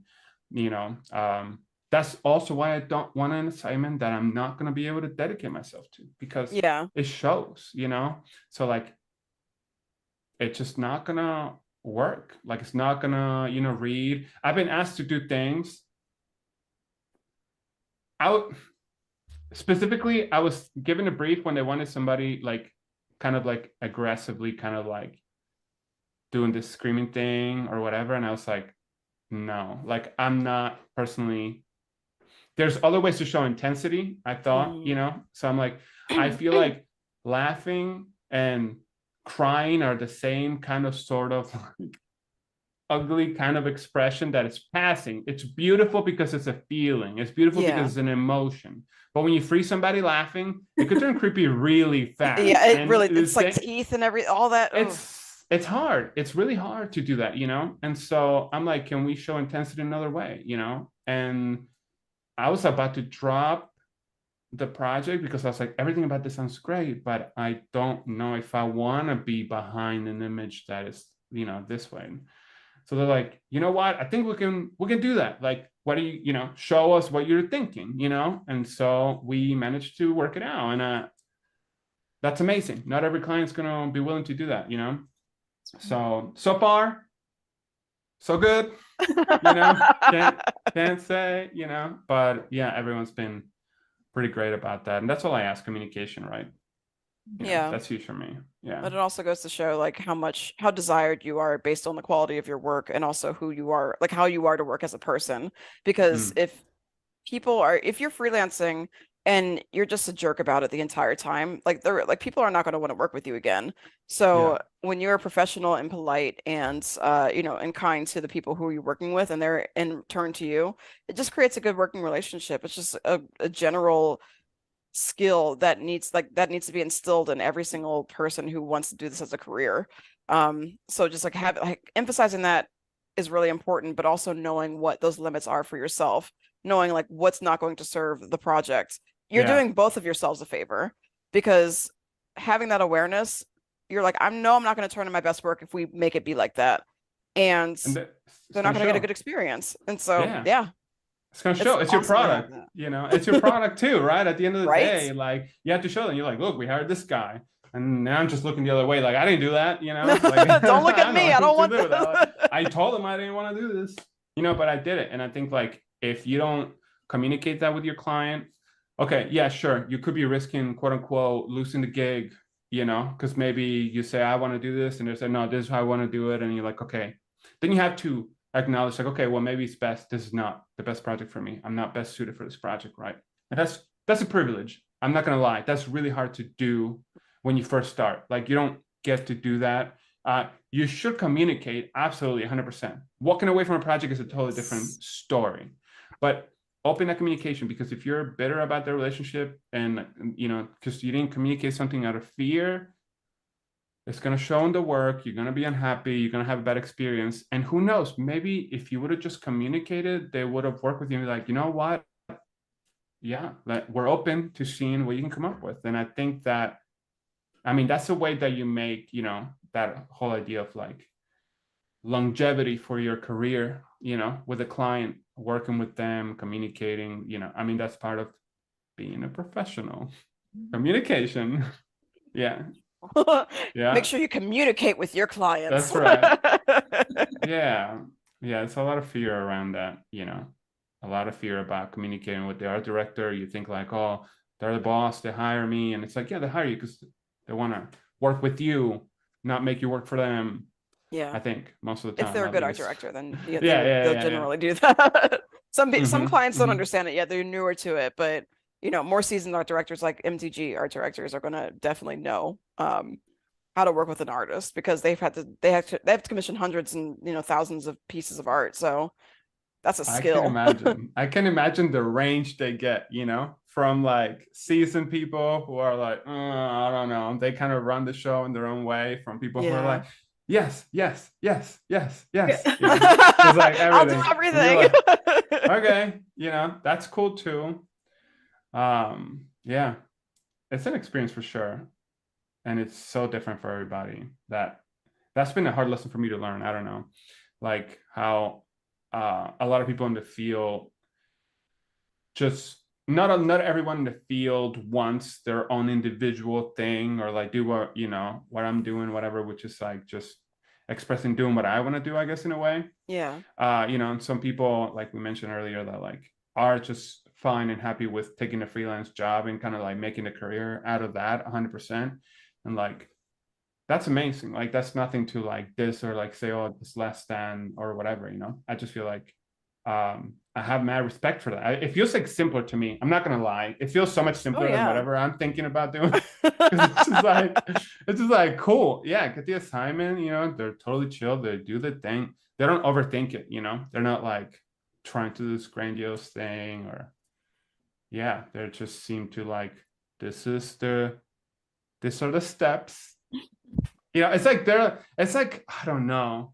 Speaker 2: you know, that's also why I don't want an assignment that I'm not going to be able to dedicate myself to, because it shows, you know? So like, it's just not going to work. Like, it's not going to, you know, read. I've been asked to do things. Specifically, I was given a brief when they wanted somebody like kind of like aggressively kind of like doing this screaming thing or whatever. And I was like, no, like I'm not personally, there's other ways to show intensity, I thought, you know? So I'm like, I feel like laughing and crying are the same kind of sort of like ugly kind of expression that is passing. It's beautiful because it's a feeling. It's beautiful because it's an emotion. But when you freeze somebody laughing, it could turn creepy really fast.
Speaker 1: Yeah, it's like teeth and all that.
Speaker 2: It's hard. It's really hard to do that, you know? And so I'm like, can we show intensity another way, you know? And I was about to drop the project because I was like, everything about this sounds great, but I don't know if I want to be behind an image that is, you know, this way. So they're like, you know what? I think we can do that. Like, what do you know, show us what you're thinking, you know? And so we managed to work it out. And that's amazing. Not every client's going to be willing to do that, you know? So far, so good, you know, can't say, you know, but yeah, everyone's been pretty great about that. And that's all I ask, communication, right? You know, that's huge for me. Yeah.
Speaker 1: But it also goes to show like how desired you are based on the quality of your work, and also who you are, like how you are to work as a person. Because if you're freelancing and you're just a jerk about it the entire time, like people are not going to want to work with you again. So when you're professional and polite and you know, and kind to the people who you're working with, and they're in turn to you, it just creates a good working relationship. It's just a general skill that needs to be instilled in every single person who wants to do this as a career. So just like emphasizing that is really important, but also knowing what those limits are for yourself, knowing like what's not going to serve the project. You're doing both of yourselves a favor, because having that awareness, you're like, I'm not going to turn in my best work if we make it be like that, and they're not going to get a good experience. And so
Speaker 2: it's going to show. It's your product, you know, it's your product too, right? At the end of the day, like you have to show them. You're like, look, we hired this guy. And now I'm just looking the other way. Like, I didn't do that, you know? Like,
Speaker 1: don't look at me. I don't want this.
Speaker 2: I told them I didn't want to do this, you know, but I did it. And I think like, if you don't communicate that with your client, okay, yeah, sure. You could be risking, quote unquote, losing the gig, you know, because maybe you say, I want to do this. And they say, no, this is how I want to do it. And you're like, okay. Then you have to acknowledge like, okay, well, maybe it's best. This is not the best project for me. I'm not best suited for this project, right? And that's a privilege. I'm not going to lie. That's really hard to do when you first start. Like, you don't get to do that. You should communicate, absolutely, 100%. Walking away from a project is a totally different story. But open that communication, because if you're bitter about the relationship and, you know, because you didn't communicate something out of fear, it's going to show in the work. You're going to be unhappy. You're going to have a bad experience. And who knows, maybe if you would have just communicated, they would have worked with you and be like, you know what? Yeah, we're open to seeing what you can come up with. And I think that, I mean, that's the way that you make, you know, that whole idea of like longevity for your career, you know, with a client, working with them, communicating, you know, I mean, that's part of being a professional. Communication. Yeah.
Speaker 1: Make sure you communicate with your clients.
Speaker 2: That's right. Yeah. It's a lot of fear around that, you know, a lot of fear about communicating with the art director. You think like, oh, they're the boss, they hire me. And it's like, yeah, they hire you because they want to work with you, not make you work for them. I think most of the time,
Speaker 1: if they're a good art director, then they'll generally do that. Some clients don't understand it yet. They're newer to it, but you know, more seasoned art directors like MTG art directors are going to definitely know how to work with an artist, because they have to commission hundreds and, you know, thousands of pieces of art. So that's a skill.
Speaker 2: I can imagine the range they get, you know, from like seasoned people who are like, I don't know, they kind of run the show in their own way, from people who are like, yes. You know, it's like everything.
Speaker 1: I'll do everything.
Speaker 2: Like, okay, you know, that's cool too. Yeah, it's an experience for sure, and it's so different for everybody. That's been a hard lesson for me to learn. I don't know, like how a lot of people in the field just not everyone in the field wants their own individual thing, or like do what, you know, what I'm doing, whatever, which is like just expressing, doing what I want to do, I guess, in a way.
Speaker 1: Yeah.
Speaker 2: You know, and some people, like we mentioned earlier, that like are just fine and happy with taking a freelance job and kind of like making a career out of that 100%. And like, that's amazing. Like, that's nothing to like this or like say, oh, it's less than or whatever, you know. I just feel like I have mad respect for that. It feels like simpler to me. I'm not gonna lie. It feels so much simpler than whatever I'm thinking about doing. It's just like cool. Yeah, get the assignment, you know, they're totally chill. They do the thing. They don't overthink it, you know. They're not like trying to do this grandiose thing, or yeah, they just seem to like, these are the steps. You know, it's like I don't know.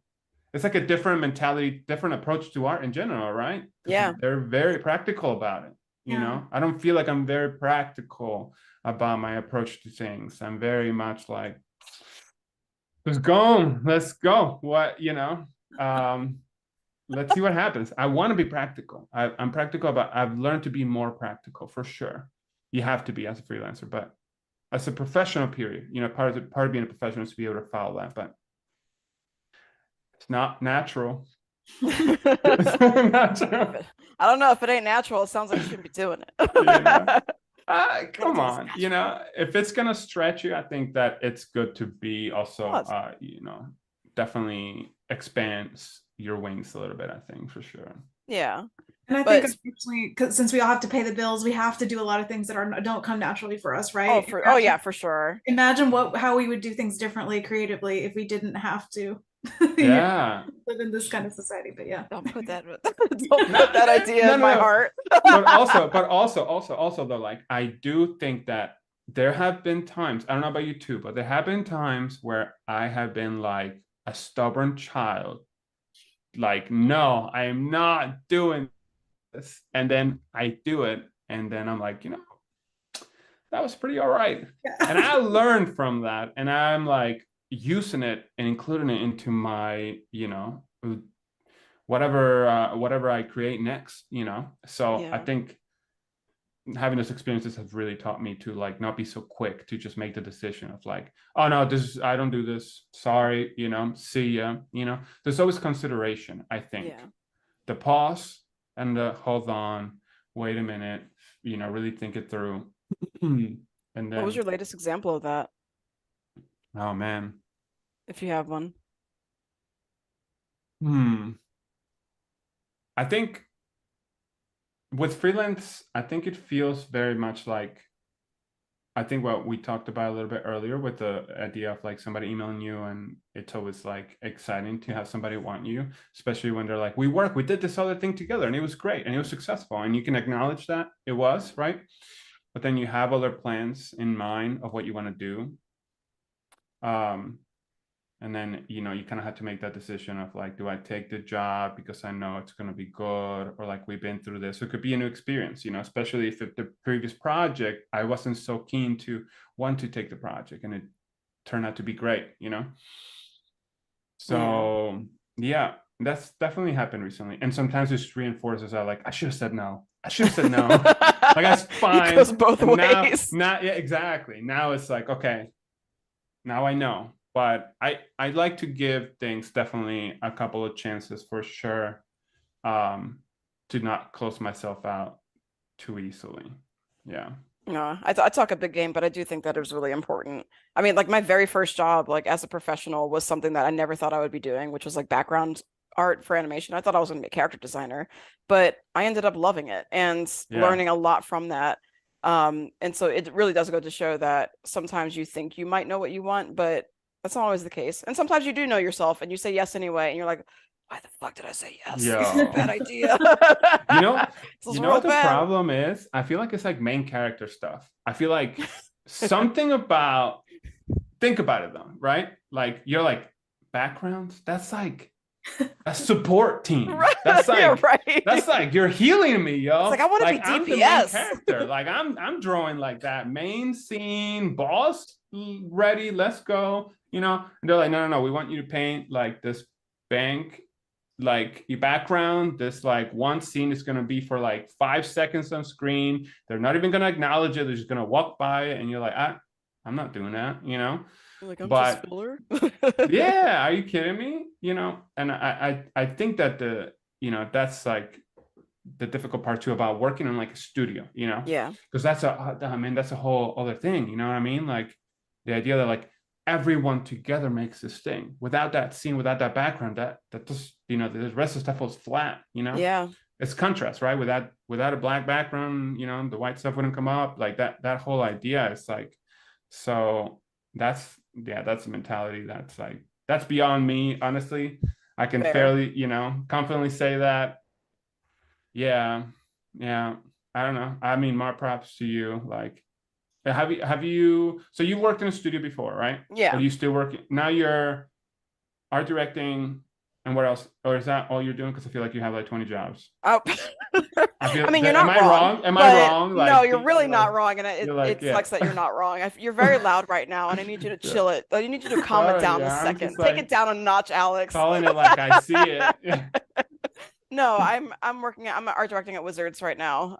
Speaker 2: It's like a different mentality, different approach to art in general, right?
Speaker 1: Yeah.
Speaker 2: They're very practical about it. You know, I don't feel like I'm very practical about my approach to things. I'm very much like, let's go. What, you know, let's see what happens. I want to be practical. I'm practical about, I've learned to be more practical for sure. You have to be as a freelancer, but as a professional period, you know, part of being a professional is to be able to follow that, but it's not natural.
Speaker 1: It's not natural. I don't know, if it ain't natural, it sounds like you shouldn't be doing it.
Speaker 2: You know? Come on, you know, if it's gonna stretch you, I think that it's good to be also, you know, definitely expands your wings a little bit, I think, for sure.
Speaker 1: Yeah.
Speaker 3: And I think especially because since we all have to pay the bills, we have to do a lot of things that don't come naturally for us, right?
Speaker 1: Oh yeah, for sure.
Speaker 3: Imagine how we would do things differently creatively if we didn't have to.
Speaker 2: Yeah.
Speaker 3: Live in this kind of society, but yeah.
Speaker 1: Don't put that idea in my heart.
Speaker 2: but also though, like, I do think that there have been times, I don't know about you too, but there have been times where I have been like a stubborn child. Like, no, I am not doing this. And then I do it. And then I'm like, you know, that was pretty all right. Yeah. And I learned from that. And I'm like using it and including it into my, you know, whatever I create next, you know. So yeah. I think having those experiences have really taught me to like not be so quick to just make the decision of like, oh no, I don't do this, sorry, you know, see ya, you know. There's always consideration, I think. Yeah. The pause and the hold on, wait a minute, you know, really think it through. And then,
Speaker 1: what was your latest example of that?
Speaker 2: Oh man,
Speaker 1: if you have one.
Speaker 2: I think with freelance, I think it feels very much like, I think what we talked about a little bit earlier with the idea of like somebody emailing you, and it's always like exciting to have somebody want you, especially when they're like, we did this other thing together and it was great and it was successful, and you can acknowledge that it was, right? But then you have other plans in mind of what you want to do. And then, you know, you kind of have to make that decision of like, do I take the job because I know it's going to be good, or like we've been through this? So it could be a new experience, you know, especially if the previous project, I wasn't so keen to want to take the project and it turned out to be great, you know? So yeah, that's definitely happened recently. And sometimes it reinforces that, like, I should have said no. Like, that's fine. It goes
Speaker 1: both ways.
Speaker 2: Now, yeah, exactly. Now it's like, okay, now I know. But I like to give things definitely a couple of chances for sure, to not close myself out too easily. Yeah.
Speaker 1: No, I talk a big game, but I do think that it was really important. I mean, like my very first job, like as a professional, was something that I never thought I would be doing, which was like background art for animation. I thought I was going to be a character designer, but I ended up loving it and learning a lot from that. And so it really does go to show that sometimes you think you might know what you want, but that's not always the case. And sometimes you do know yourself and you say yes anyway. And you're like, why the fuck did I say yes?
Speaker 2: Yeah.
Speaker 1: This is a bad idea.
Speaker 2: You know what the problem is? I feel like it's like main character stuff. I feel like something about, think about it though, right? Like you're like backgrounds, that's like a support team. Right. That's like, right. That's like, you're healing me, yo.
Speaker 1: It's like, I want to be DPS.
Speaker 2: I'm the main character. Like I'm drawing like that main scene, boss ready, let's go. You know, and they're like, no, we want you to paint like this bank like your background, this like one scene is going to be for like 5 seconds on screen. They're not even going to acknowledge it. They're just going to walk by it, and you're like, I'm not doing that, you know.
Speaker 1: Like, I'm
Speaker 2: But
Speaker 1: just filler.
Speaker 2: yeah, are you kidding me? You know, and I think that that's like the difficult part too about working in like a studio, you know.
Speaker 1: Yeah.
Speaker 2: Because that's a whole other thing, you know what I mean? Like the idea that like everyone together makes this thing. Without that scene, without that background, that just, you know, the rest of the stuff was flat, you know.
Speaker 1: Yeah.
Speaker 2: It's contrast, right? Without a black background, you know, the white stuff wouldn't come up. Like that whole idea is like, so that's a mentality that's like, that's beyond me, honestly. I can fairly, you know, confidently say that. Yeah. I don't know. I mean, more props to you. Like, have you so you worked in a studio before, right?
Speaker 1: Yeah.
Speaker 2: Or you still working now? You're art directing, and what else? Or is that all you're doing? Because I feel like you have like 20 jobs.
Speaker 1: Oh,
Speaker 2: I
Speaker 1: mean, you're not wrong.
Speaker 2: Am I wrong?
Speaker 1: Like, no, you're really not wrong, and it
Speaker 2: yeah.
Speaker 1: sucks that you're not wrong. You're very loud right now, and I need you to chill it. I need you to calm it down a second. Take it down a notch, Alex.
Speaker 2: Calling it like I see it.
Speaker 1: No, I'm art directing at Wizards right now.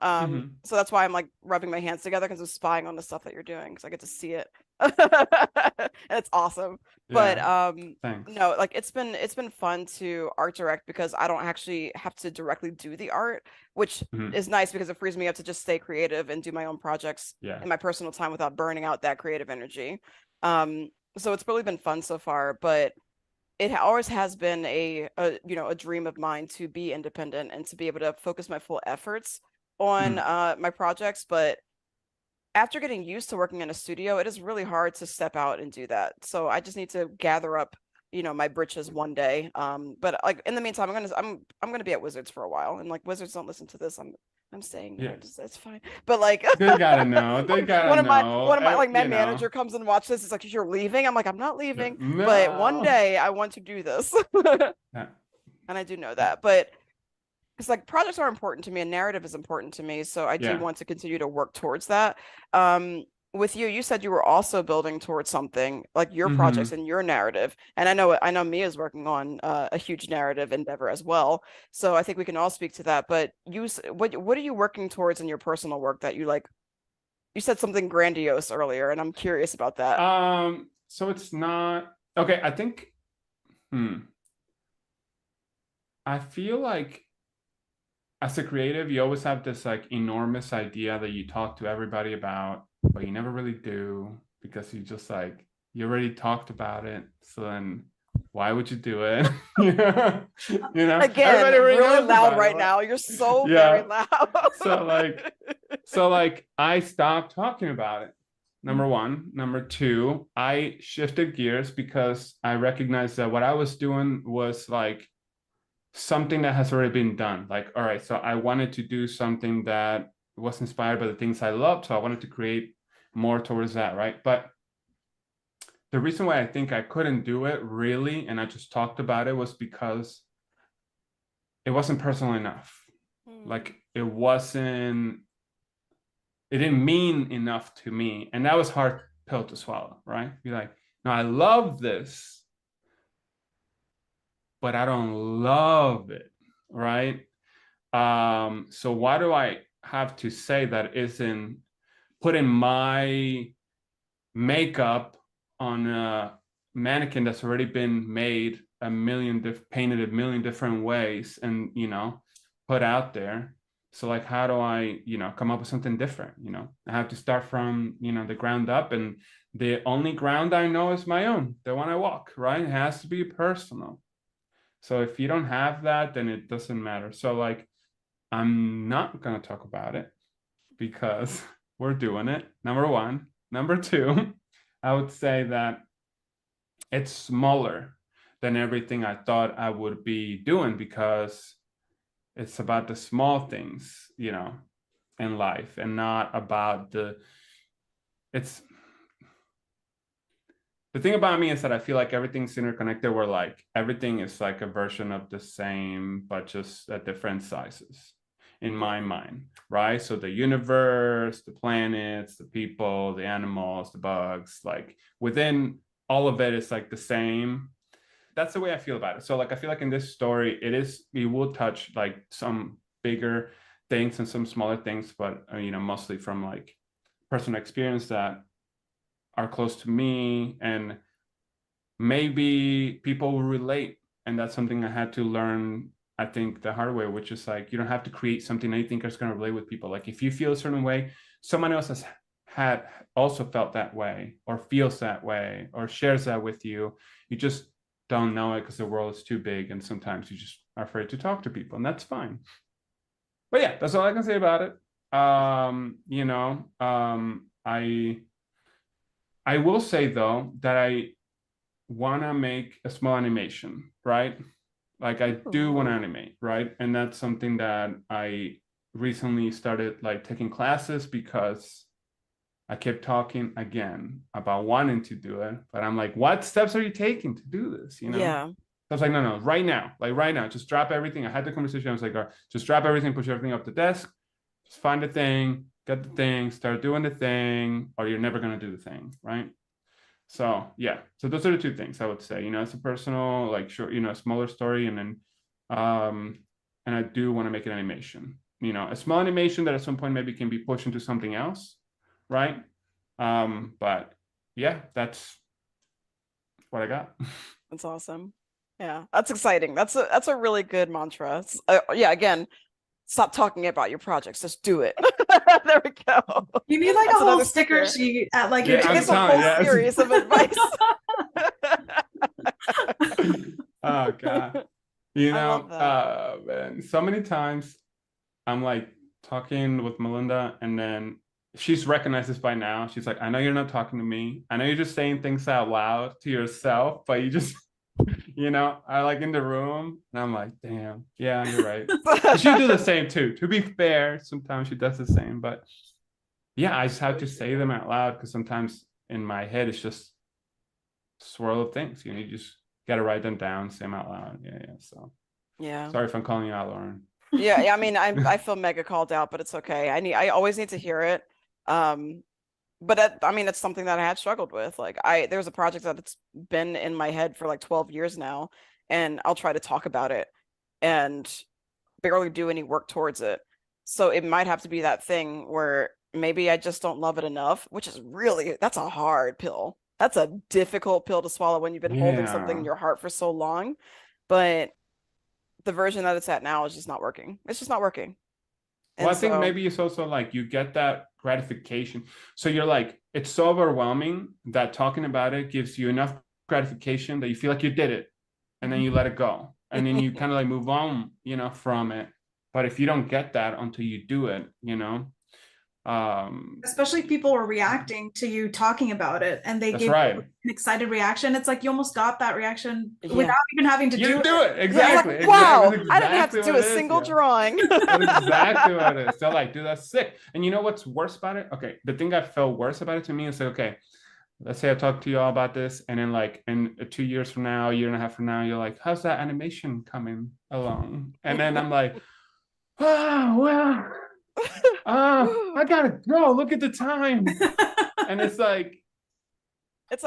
Speaker 1: So that's why I'm like rubbing my hands together, because I'm spying on the stuff that you're doing, because I get to see it. And it's awesome. But
Speaker 2: thanks.
Speaker 1: no, like it's been fun to art direct, because I don't actually have to directly do the art, which is nice, because it frees me up to just stay creative and do my own projects in my personal time without burning out that creative energy. So it's really been fun so far, but it always has been a dream of mine to be independent and to be able to focus my full efforts on my projects. But after getting used to working in a studio, it is really hard to step out and do that. So I just need to gather up, my britches one day. But like in the meantime, I'm gonna be at Wizards for a while, and like Wizards don't listen to this. I'm saying that. It's fine. But like
Speaker 2: they gotta know. They gotta
Speaker 1: one of my like my manager comes and watches this. It's like, you're leaving. I'm like, I'm not leaving. No. But one day I want to do this. And I do know that. But it's like projects are important to me, and narrative is important to me. So I do want to continue to work towards that. With you said you were also building towards something like your projects and your narrative. And I know Mia's working on a huge narrative endeavor as well. So I think we can all speak to that. But what are you working towards in your personal work that you like? You said something grandiose earlier, and I'm curious about that.
Speaker 2: So it's not okay. I think, I feel like as a creative, you always have this like enormous idea that you talk to everybody about, but you never really do, because you just like, you already talked about it. So then why would you do it? You know?
Speaker 1: Again, really loud right now. You're so very loud.
Speaker 2: so like I stopped talking about it. Number one. Number two, I shifted gears because I recognized that what I was doing was like something that has already been done. Like, all right, so I wanted to do something that was inspired by the things I loved. So I wanted to create more towards that, right? But the reason why I think I couldn't do it really, and I just talked about it, was because it wasn't personal enough. Like it didn't mean enough to me. And that was hard pill to swallow, right? Be like, no, I love this, but I don't love it, right? So why do I have to say that isn't putting my makeup on a mannequin that's already been made painted a million different ways and, put out there? So like, how do I, come up with something different? I have to start from, the ground up, and the only ground I know is my own, the one I walk, right? It has to be personal. So if you don't have that, then it doesn't matter. So like, I'm not going to talk about it because we're doing it. Number one. Number two, I would say that it's smaller than everything I thought I would be doing, because it's about the small things, in life, and not about the thing about me is that I feel like everything's interconnected, where like everything is like a version of the same, but just at different sizes in my mind, right? So the universe, the planets, the people, the animals, the bugs, like within all of it is like the same. that's the way I feel about it. So like, I feel like in this story, it will touch like some bigger things and some smaller things, but you know, mostly from like personal experience that are close to me, and maybe people will relate. And that's something I had to learn, I think, the hard way, which is like, you don't have to create something that you think is going to relate with people. Like if you feel a certain way, someone else has had also felt that way, or feels that way, or shares that with you. You just don't know it because the world is too big, and sometimes you just are afraid to talk to people, and that's fine. But yeah, that's all I can say about it. You know, I will say though that I want to make a small animation, right? Like I do want to animate, right? And that's something that I recently started like taking classes, because I kept talking again about wanting to do it, but I'm like, what steps are you taking to do this? You know?
Speaker 1: Yeah.
Speaker 2: So I was like, no, right now, just drop everything. I had the conversation. I was like, all right, just drop everything, push everything up the desk, just find the thing, get the thing, start doing the thing, or you're never going to do the thing, right? So yeah, so those are the two things I would say. You know, it's a personal, like short, you know, a smaller story, and then, and I do want to make an animation. You know, a small animation that at some point maybe can be pushed into something else, right? But yeah, that's what I got.
Speaker 1: That's awesome. Yeah, that's exciting. That's a really good mantra. Yeah, again, stop talking about your projects. Just do it. There we go.
Speaker 3: You need like
Speaker 1: That's
Speaker 3: a whole
Speaker 1: another
Speaker 3: sticker sheet at like
Speaker 2: Yeah,
Speaker 3: your
Speaker 1: It's a whole series of advice.
Speaker 2: Oh God. You
Speaker 1: I love
Speaker 2: know, man, so many times I'm like talking with Melinda, and then she's recognized this by now. She's like, I know you're not talking to me. I know you're just saying things out loud to yourself, but you just, you know, I like in the room, and I'm like, damn, yeah, you're right. She do the same too. To be fair, sometimes she does the same, but yeah, I just have to say them out loud, because sometimes in my head it's just a swirl of things. You know, you just gotta write them down, say them out loud. Yeah. So
Speaker 1: Yeah.
Speaker 2: sorry if I'm calling you out, Lauren.
Speaker 1: Yeah. I mean, I feel mega called out, but it's okay. I always need to hear it. But I mean, it's something that I had struggled with. Like there's a project that's been in my head for like 12 years now, and I'll try to talk about it and barely do any work towards it. So it might have to be that thing where maybe I just don't love it enough, which is really, that's a hard pill. That's a difficult pill to swallow when you've been holding something in your heart for so long. But the version that it's at now is just not working. It's just not working.
Speaker 2: Well, I think maybe it's also like you get that gratification. So you're like, it's so overwhelming that talking about it gives you enough gratification that you feel like you did it, and then you let it go. And then you kind of like move on, you know, from it. But if you don't get that until you do it, you know,
Speaker 3: especially if people are reacting to you talking about it, and they give
Speaker 2: right.
Speaker 3: an excited reaction, it's like you almost got that reaction without even having to do
Speaker 2: it. Exactly.
Speaker 1: Yeah, like, wow,
Speaker 2: exactly
Speaker 1: I didn't have to do a single drawing.
Speaker 2: That's exactly what it is. So like, dude, that's sick. And you know what's worse about it? Okay, the thing that felt worse about it to me is like, okay, let's say I talk to you all about this, and then like in 2 years from now, a year and a half from now, you're like, how's that animation coming along? And then I'm like, oh, well, I gotta go. Look at the time. And it's like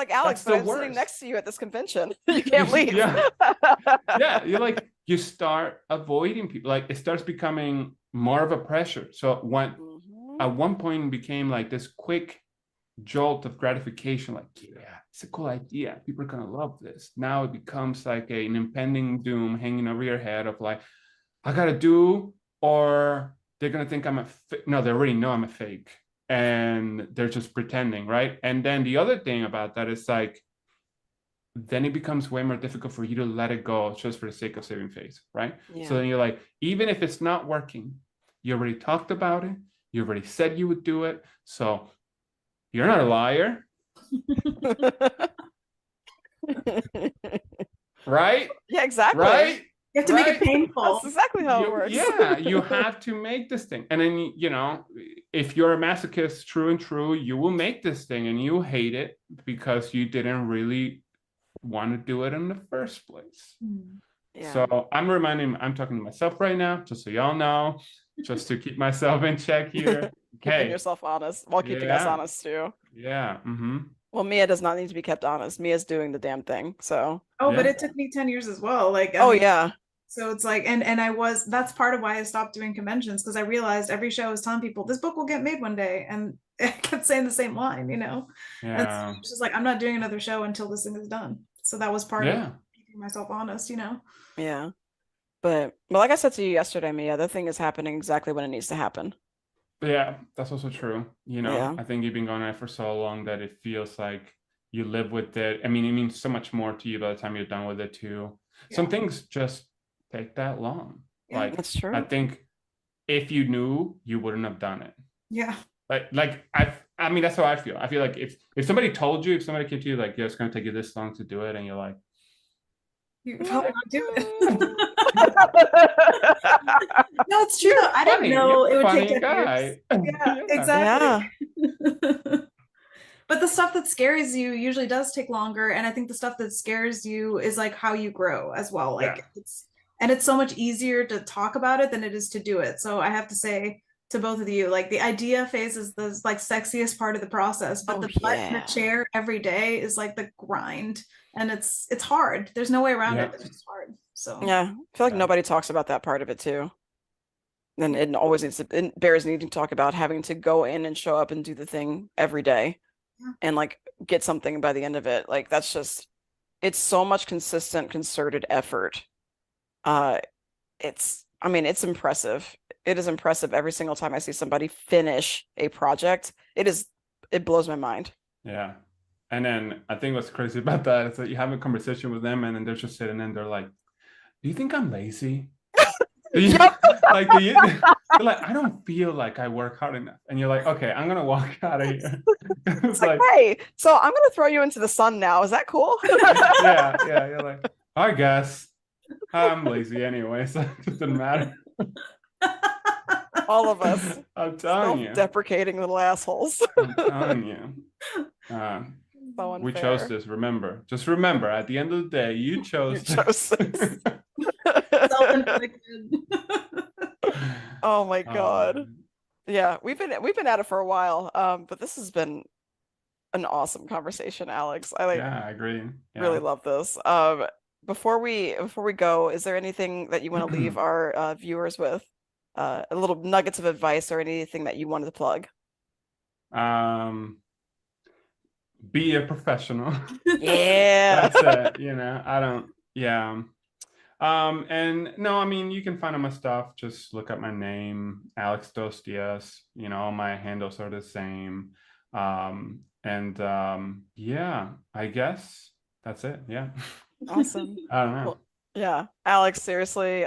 Speaker 1: Alex, but I'm sitting next to you at this convention. You can't leave.
Speaker 2: Yeah, you're like, you start avoiding people. Like it starts becoming more of a pressure. So at one point it became like this quick jolt of gratification, like, yeah, it's a cool idea, people are gonna love this. Now it becomes like an impending doom hanging over your head of like, I gotta do, or they're gonna think I'm no, they already know I'm a fake, and they're just pretending, right? And then the other thing about that is like, then it becomes way more difficult for you to let it go just for the sake of saving face, right? Yeah. So then you're like, even if it's not working, you already talked about it, you already said you would do it, so you're not a liar. Right?
Speaker 1: Yeah, exactly.
Speaker 2: Right?
Speaker 3: You have to make it painful.
Speaker 1: That's exactly how it works.
Speaker 2: Yeah, you have to make this thing. And then, you know, if you're a masochist, true and true, you will make this thing and you hate it because you didn't really want to do it in the first place. Yeah. So I'm talking to myself right now, just so y'all know, just to keep myself in check here.
Speaker 1: Keeping yourself honest while keeping us honest too.
Speaker 2: Yeah. Mm-hmm.
Speaker 1: Well, Mia does not need to be kept honest. Mia's doing the damn thing. So.
Speaker 3: Oh, but
Speaker 2: Yeah.
Speaker 3: it took me 10 years as well. Like, I
Speaker 1: Oh
Speaker 3: mean,
Speaker 1: yeah.
Speaker 3: so it's like, and that's part of why I stopped doing conventions, because I realized every show was telling people this book will get made one day, and I kept saying the same line, And so
Speaker 2: Yeah.
Speaker 3: it's just like, I'm not doing another show until this thing is done. So that was part of
Speaker 2: Yeah.
Speaker 3: keeping myself honest.
Speaker 1: Yeah. But like I said to you yesterday, Mia, the thing is happening exactly when it needs to happen.
Speaker 2: Yeah, that's also true.
Speaker 1: Yeah.
Speaker 2: I think you've been going at it for so long that it feels like you live with it. I mean, it means so much more to you by the time you're done with it too. Some things just take that long.
Speaker 3: Yeah,
Speaker 2: Like,
Speaker 1: that's true.
Speaker 2: I think if you knew, you wouldn't have done it.
Speaker 3: Yeah.
Speaker 2: I mean, that's how I feel. I feel like if somebody told you, if somebody came to you like, yeah, it's going to take you this long to do it, and you're like,
Speaker 3: You probably not do it. No, it's true. I didn't know it would take 10 years. Yeah, exactly.
Speaker 1: Yeah.
Speaker 3: But the stuff that scares you usually does take longer, and I think the stuff that scares you is like how you grow as well. Like it's so much easier to talk about it than it is to do it. So I have to say to both of you, like, the idea phase is the like sexiest part of the process, but the butt in the chair every day is like the grind, and it's hard. There's no way around it. It's just hard. So
Speaker 1: yeah, I feel like nobody talks about that part of it too. And it always it bears needing to talk about having to go in and show up and do the thing every day and like get something by the end of it. Like, that's just, it's so much consistent, concerted effort. It's impressive. It is impressive every single time I see somebody finish a project. It blows my mind.
Speaker 2: Yeah. And then I think what's crazy about that is that you have a conversation with them and then they're just sitting there and they're like, do you think I'm lazy? They're like, I don't feel like I work hard enough. And you're like, okay, I'm gonna walk out of here.
Speaker 1: It's like, hey, so I'm gonna throw you into the sun now. Is that cool?
Speaker 2: Yeah. You're like, I guess I'm lazy anyway, so it doesn't matter.
Speaker 1: All of us.
Speaker 2: I'm telling you.
Speaker 1: Deprecating little assholes.
Speaker 2: I'm telling you.
Speaker 1: So
Speaker 2: we chose this. Just remember, at the end of the day, you chose this.
Speaker 1: Oh my God. Yeah, we've been at it for a while. But this has been an awesome conversation, Alex.
Speaker 2: I agree.
Speaker 1: Really love this. Before we go, is there anything that you want to leave our viewers with? A little nuggets of advice or anything that you wanted to plug?
Speaker 2: Be a professional.
Speaker 1: Yeah.
Speaker 2: That's it. I don't. Yeah. And no, I mean, you can find all my stuff. Just look up my name, Alex Dos Diaz. All my handles are the same. Yeah, I guess that's it. Yeah.
Speaker 1: Awesome.
Speaker 2: I don't know.
Speaker 1: Well, yeah, Alex, seriously,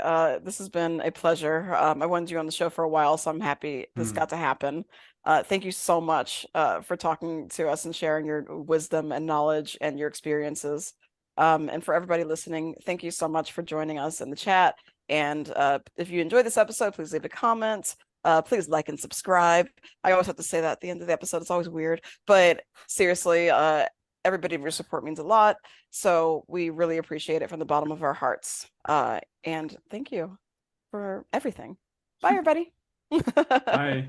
Speaker 1: this has been a pleasure. I wanted you on the show for a while, so I'm happy this got to happen. Thank you so much for talking to us and sharing your wisdom and knowledge and your experiences. And for everybody listening, thank you so much for joining us in the chat. And if you enjoyed this episode, please leave a comment. Please like and subscribe. I always have to say that at the end of the episode. It's always weird, but seriously, everybody, your support means a lot. So we really appreciate it from the bottom of our hearts. And thank you for everything. Bye, everybody.
Speaker 2: Bye.